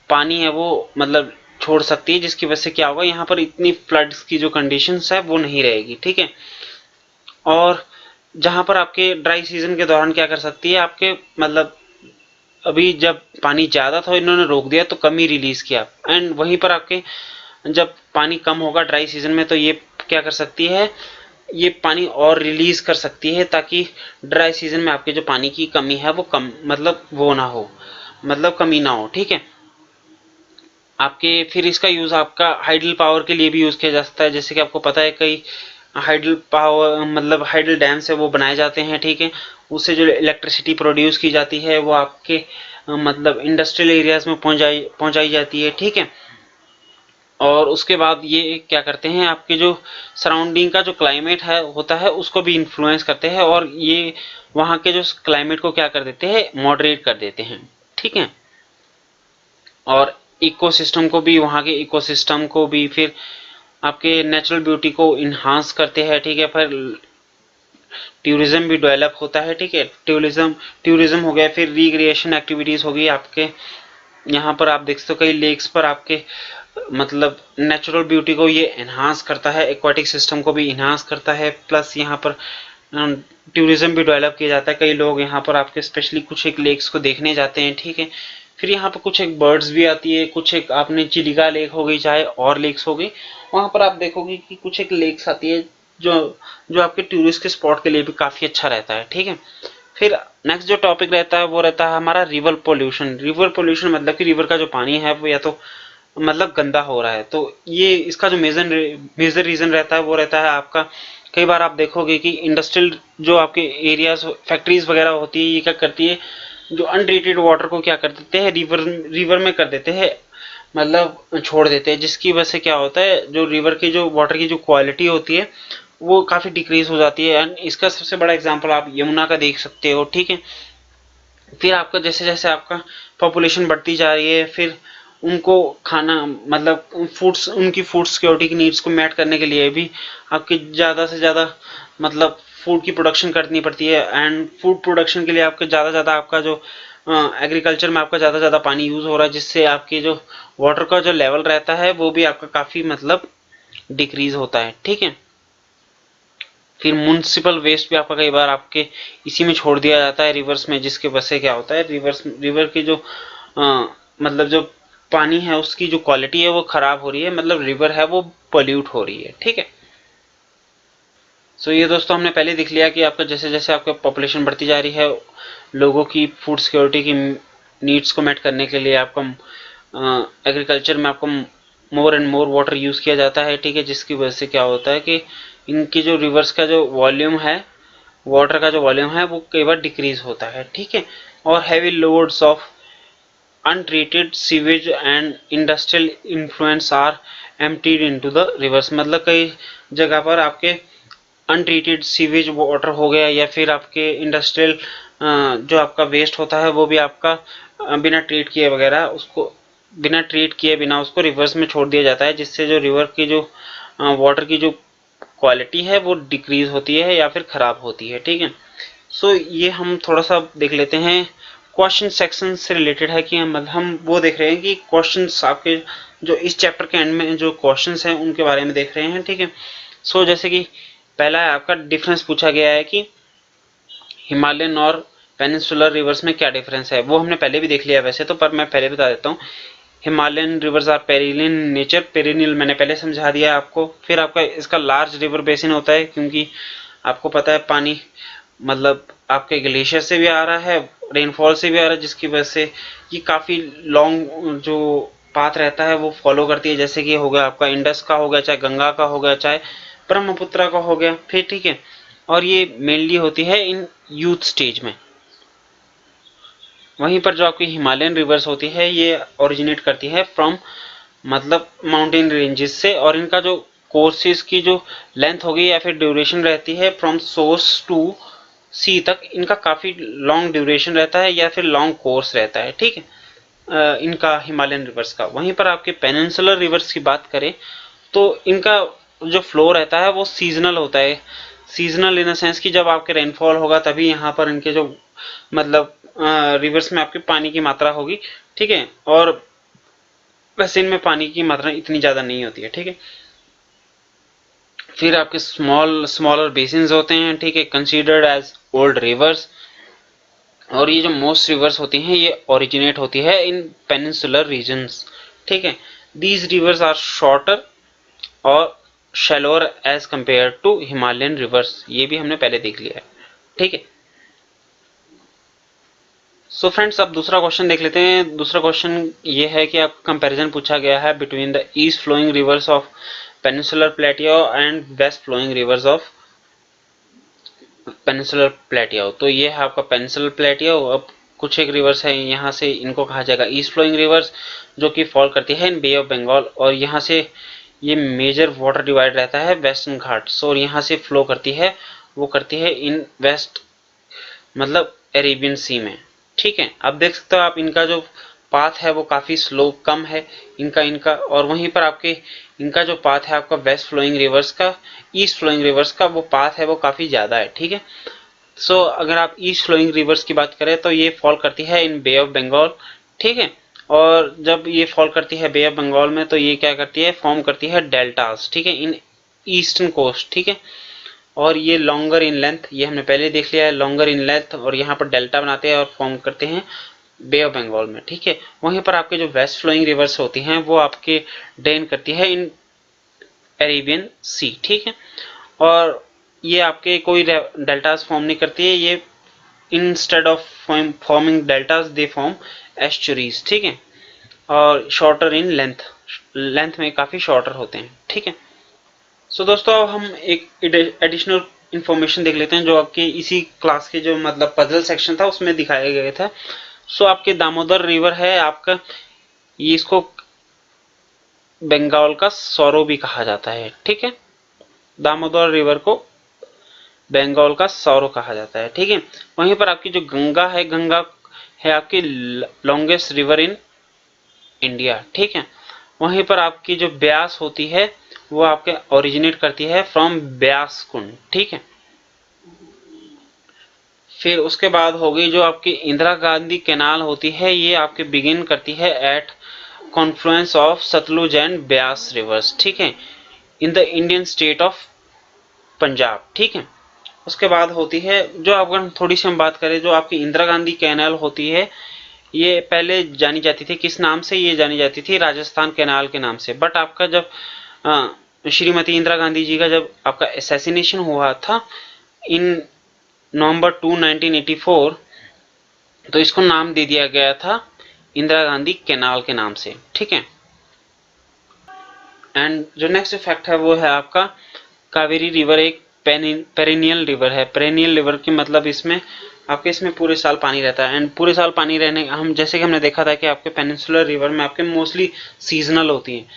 पानी है वो मतलब छोड़ सकती है, जिसकी वजह से क्या होगा, यहाँ पर इतनी फ्लड्स की जो कंडीशंस है वो नहीं रहेगी, ठीक है। और जहां पर आपके ड्राई सीजन के दौरान क्या कर सकती है, आपके मतलब अभी जब पानी ज्यादा था इन्होंने रोक दिया तो कम ही रिलीज किया, एंड वहीं पर आपके जब पानी कम होगा ड्राई सीजन में तो ये क्या कर सकती है, ये पानी और रिलीज कर सकती है, ताकि ड्राई सीजन में आपके जो पानी की कमी है वो कम मतलब वो ना हो, मतलब कमी ना हो, ठीक है। आपके फिर इसका यूज आपका हाइडल पावर के लिए भी यूज किया जा सकता है। जैसे कि आपको पता है कई हाइडल पावर मतलब हाइडल डैम से वो बनाए जाते हैं, ठीक है। उससे जो इलेक्ट्रिसिटी प्रोड्यूस की जाती है वो आपके मतलब इंडस्ट्रियल एरियाज में पहुंचाई जाती है, ठीक है। और उसके बाद ये क्या करते हैं, आपके जो सराउंडिंग का जो क्लाइमेट है होता है उसको भी इन्फ्लुएंस करते हैं, और ये वहां के जो क्लाइमेट को क्या कर देते हैं, मॉडरेट कर देते हैं, ठीक है। और इकोसिस्टम को भी, वहां के इकोसिस्टम को भी, फिर आपके नेचुरल ब्यूटी को इन्हांस करते हैं, ठीक है। फिर टूरिज्म भी डेवलप होता है, ठीक है। टूरिज्म हो गया, फिर रिक्रिएशन एक्टिविटीज होगी आपके यहाँ पर। आप देख सकते हो कई लेक्स पर आपके मतलब नेचुरल ब्यूटी को ये एनहांस करता है, एक्वाटिक सिस्टम को भी इनहांस करता है, प्लस यहाँ पर टूरिज्म भी डेवलप किया जाता है। कई लोग यहाँ पर आपके स्पेशली कुछ एक लेक्स को देखने जाते हैं, ठीक है। फिर यहाँ पर कुछ एक बर्ड्स भी आती है, कुछ एक आपने चिलिका लेक हो गई चाहे और लेक्स हो गई, वहां पर आप देखोगे कि कुछ एक लेक्स आती है जो जो आपके टूरिस्ट के स्पॉट के लिए भी काफी अच्छा रहता है, ठीक है। फिर नेक्स्ट जो टॉपिक रहता है वो रहता है हमारा रिवर पोल्यूशन। रिवर पोल्यूशन मतलब कि रिवर का जो पानी है वो या तो मतलब गंदा हो रहा है, तो ये इसका जो मेजर रीजन रहता है वो रहता है आपका, कई बार आप देखोगे कि इंडस्ट्रियल जो आपके एरियाज फैक्ट्रीज वगैरह होती है, ये क्या करती है, जो अनट्रीटेड वाटर को क्या कर देते हैं, रिवर में कर देते हैं मतलब छोड़ देते हैं, जिसकी वजह से क्या होता है, जो रिवर की जो वाटर की जो क्वालिटी होती है वो काफी डिक्रीज हो जाती है। एंड इसका सबसे बड़ा एग्जांपल आप यमुना का देख सकते हो, ठीक है। फिर आपका जैसे जैसे आपका पॉपुलेशन बढ़ती जा रही है, फिर उनको खाना मतलब फूड्स, उनकी फूड सिक्योरिटी की नीड्स को मैट करने के लिए भी आपकी ज्यादा से ज्यादा मतलब फूड की प्रोडक्शन करनी पड़ती है। एंड फूड प्रोडक्शन के लिए आपका ज्यादा आपका जो एग्रीकल्चर में आपका ज्यादा पानी यूज हो रहा है, जिससे आपकी जो वाटर का जो लेवल रहता है वो भी आपका काफी मतलब डिक्रीज होता है, ठीक है। फिर म्युनिसिपल वेस्ट भी आपका कई बार आपके इसी में छोड़ दिया जाता है रिवर्स में, जिसके वजह से क्या होता है, रिवर की जो मतलब जो पानी है उसकी जो क्वालिटी है वो खराब हो रही है, मतलब रिवर है वो पोल्यूट हो रही है, ठीक है। सो ये दोस्तों हमने पहले देख लिया कि आपका जैसे जैसे आपका पॉपुलेशन बढ़ती जा रही है, लोगों की फूड सिक्योरिटी की नीड्स को मेट करने के लिए आपका एग्रीकल्चर में आपको more and more water use किया जाता है, ठीक है। जिसकी वजह से क्या होता है कि इनकी जो रिवर्स का जो वॉल्यूम है, वाटर का जो वॉल्यूम है वो कई बार डिक्रीज होता है, ठीक है। और heavy loads of untreated sewage and industrial influence are emptied into the rivers, मतलब कई जगह पर आपके अनट्रीटेड सीवेज वाटर हो गया, या फिर आपके इंडस्ट्रियल जो आपका वेस्ट होता है वो भी आपका बिना ट्रीट किए वगैरह उसको बिना ट्रीट किए बिना उसको रिवर्स में छोड़ दिया जाता है, जिससे जो रिवर की जो वाटर की जो क्वालिटी है वो डिक्रीज होती है या फिर खराब होती है, ठीक है। सो ये हम थोड़ा सा देख लेते हैं, क्वेश्चन सेक्शन से रिलेटेड है कि हम वो देख रहे हैं कि क्वेश्चंस आपके जो इस चैप्टर के एंड में जो क्वेश्चंस हैं उनके बारे में देख रहे हैं, ठीक है। सो जैसे कि पहला है आपका डिफरेंस पूछा गया है कि हिमालयन और पेनिनसुलर रिवर्स में क्या डिफरेंस है, वो हमने पहले भी देख लिया वैसे तो, पर मैं पहले बता देता हूँ। Himalayan rivers are perennial nature, perennial मैंने पहले समझा दिया है आपको। फिर आपका इसका लार्ज रिवर बेसिन होता है, क्योंकि आपको पता है पानी मतलब आपके ग्लेशियर से भी आ रहा है, रेनफॉल से भी आ रहा है, जिसकी वजह से ये काफी लॉन्ग जो पाथ रहता है वो फॉलो करती है, जैसे कि हो गया आपका इंडस का हो गया, चाहे गंगा का हो गया, चाहे ब्रह्मपुत्र का हो गया, फिर ठीक है। और ये मेनली होती है इन यूथ स्टेज में। वहीं पर जो आपकी हिमालयन रिवर्स होती है ये ओरिजिनेट करती है फ्रॉम मतलब माउंटेन रेंजेस से, और इनका जो कोर्सेज की जो लेंथ होगी या फिर ड्यूरेशन रहती है फ्रॉम सोर्स टू सी तक, इनका काफी लॉन्ग ड्यूरेशन रहता है या फिर लॉन्ग कोर्स रहता है, ठीक है, इनका हिमालयन रिवर्स का। वहीं पर आपके पेनिनसुलर रिवर्स की बात करें तो इनका जो फ्लो रहता है वो सीजनल होता है। सीजनल इन द सेंस कि जब आपके रेनफॉल होगा तभी यहाँ पर इनके जो मतलब रिवर्स में आपके पानी की मात्रा होगी, ठीक है। और वैसे इनमें पानी की मात्रा इतनी ज्यादा नहीं होती है, ठीक है। फिर आपके स्मॉलर बेसिन्स होते हैं, ठीक है, कंसीडर्ड एज ओल्ड रिवर्स। और ये जो मोस्ट रिवर्स होती हैं ये ओरिजिनेट होती है इन पेनिनसुलर रीजन्स, ठीक है। दीज रिवर्स आर शॉर्टर और shallower as compare to Himalayan rivers, ये भी हमने पहले देख लिया है, ठीक है। सो फ्रेंड्स अब दूसरा क्वेश्चन देख लेते हैं। दूसरा क्वेश्चन ये है कि आप कंपैरिजन पूछा गया है between the east flowing rivers of peninsular plateau and west flowing rivers of peninsular plateau. तो ये है आपका पेनिनसुलर प्लेटियो। अब कुछ एक रिवर्स है यहाँ से, इनको कहा जाएगा ईस्ट फ्लोइंग रिवर्स, जो कि फॉल करती है इन बे ऑफ बंगाल, और यहाँ से ये मेजर वाटर डिवाइड रहता है वेस्टर्न घाट्स, और यहाँ से फ्लो करती है वो करती है इन वेस्ट मतलब अरेबियन सी में, ठीक है। अब देख सकते हो आप इनका जो पाथ है वो काफी स्लो कम है इनका और वहीं पर आपके इनका जो पाथ है आपका वेस्ट फ्लोइंग रिवर्स का, ईस्ट फ्लोइंग रिवर्स का वो पाथ है वो काफी ज्यादा है, ठीक है। सो अगर आप ईस्ट फ्लोइंग रिवर्स की बात करें तो ये फॉल करती है इन बे ऑफ बंगाल, ठीक है। और जब ये फॉल करती है बे ऑफ बंगाल में तो ये क्या करती है, फॉर्म करती है डेल्टास, ठीक है, इन ईस्टर्न कोस्ट, ठीक है। और ये लॉन्गर इन लेंथ, ये हमने पहले देख लिया है, लॉन्गर इन लेंथ, और यहाँ पर डेल्टा बनाते हैं और फॉर्म करते हैं बे ऑफ बंगाल में, ठीक है। वहीं पर आपके जो वेस्ट फ्लोइंग रिवर्स होती हैं वो आपके ड्रेन करती है इन अरेबियन सी, ठीक है। और ये आपके कोई डेल्टास फॉर्म नहीं करती है, ये instead of forming deltas they form estuaries, ठीक है। और शॉर्टर इन लेंथ में काफी शॉर्टर होते हैं, ठीक है। सो दोस्तों अब हम एक एडिशनल इंफॉर्मेशन देख लेते हैं जो आपके इसी क्लास के जो मतलब पजल सेक्शन था उसमें दिखाया गया था। सो आपके दामोदर रिवर है आपका, ये इसको बंगाल का सौरो भी कहा जाता है, ठीक है। दामोदर रिवर को बंगाल का सौरो कहा जाता है, ठीक है। वहीं पर आपकी जो गंगा है आपकी लॉन्गेस्ट रिवर इन इंडिया, ठीक है। वहीं पर आपकी जो ब्यास होती है वो आपके ओरिजिनेट करती है फ्रॉम ब्यास कुंड, ठीक है। फिर उसके बाद होगी जो आपकी इंदिरा गांधी कैनाल होती है, ये आपके बिगिन करती है at confluence of Sutlej and Beas rivers, ठीक है, in the Indian state of Punjab, ठीक है। उसके बाद होती है जो अगर थोड़ी सी हम बात करें, जो आपकी इंदिरा गांधी कैनाल होती है, ये पहले जानी जाती थी किस नाम से, ये जानी जाती थी राजस्थान कैनाल के नाम से। बट आपका जब श्रीमती इंदिरा गांधी जी का जब आपका असैसिनेशन हुआ था इन नवंबर 2 1984, तो इसको नाम दे दिया गया था इंदिरा गांधी कैनाल के नाम से, ठीक है। एंड जो नेक्स्ट फैक्ट है वो है आपका कावेरी रिवर एक पेरिनियल रिवर है। पेरिनियल रिवर की मतलब इसमें पूरे साल पानी रहता है। एंड पूरे साल पानी रहने, हम जैसे कि हमने देखा था कि आपके पेनिनसुलर रिवर में आपके मोस्टली सीजनल होती हैं,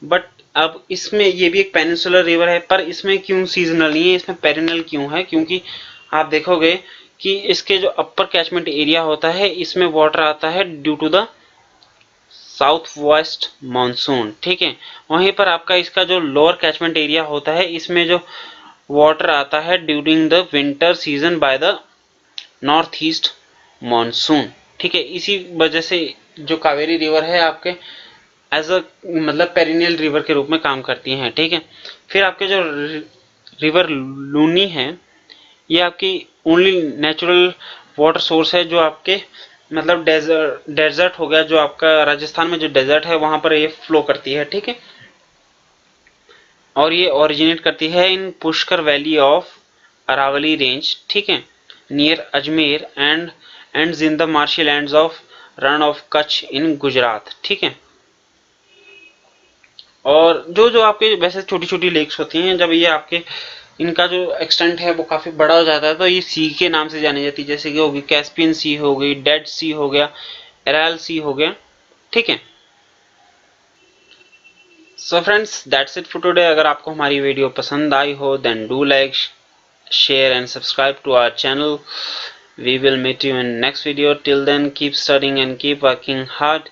बट अब इसमें ये भी एक पेनिनसुलर रिवर है, पर इसमें क्यों सीजनल नहीं है, इसमें पेरिनियल क्यों है? क्योंकि आप देखोगे कि इसके जो अपर कैचमेंट एरिया होता है इसमें वाटर आता है due to the south west monsoon, ठीक है। वहीं पर आपका इसका जो लोअर कैचमेंट एरिया होता है इसमें जो वाटर आता है during the winter season by the north east monsoon, ठीक है। इसी वजह से जो कावेरी रिवर है आपके एज अ मतलब पेरिनियल रिवर के रूप में काम करती हैं, ठीक है। फिर आपके जो रिवर लूनी है, ये आपकी ओनली नेचुरल वाटर सोर्स है जो आपके मतलब डेजर्ट हो गया, जो आपका राजस्थान में जो डेजर्ट है वहां पर ये फ्लो करती है, ठीक है। और ये ओरिजिनेट करती है in Pushkar valley of Aravalli range, ठीक है, near Ajmer and ends in the marshy lands of Rann of Kutch in Gujarat, ठीक है। और जो जो आपके वैसे छोटी छोटी लेक्स होती हैं, जब ये आपके इनका जो एक्सटेंट है वो काफी बड़ा हो जाता है तो ये सी के नाम से जानी जाती है, जैसे कि होगी कैस्पियन सी हो गई, डेड सी हो गया, एराल सी हो गया, ठीक है। So friends, that's it for today. अगर आपको हमारी वीडियो पसंद आई हो then do like, share and subscribe to our channel. We will meet you in next video. Till then, keep studying and keep working hard.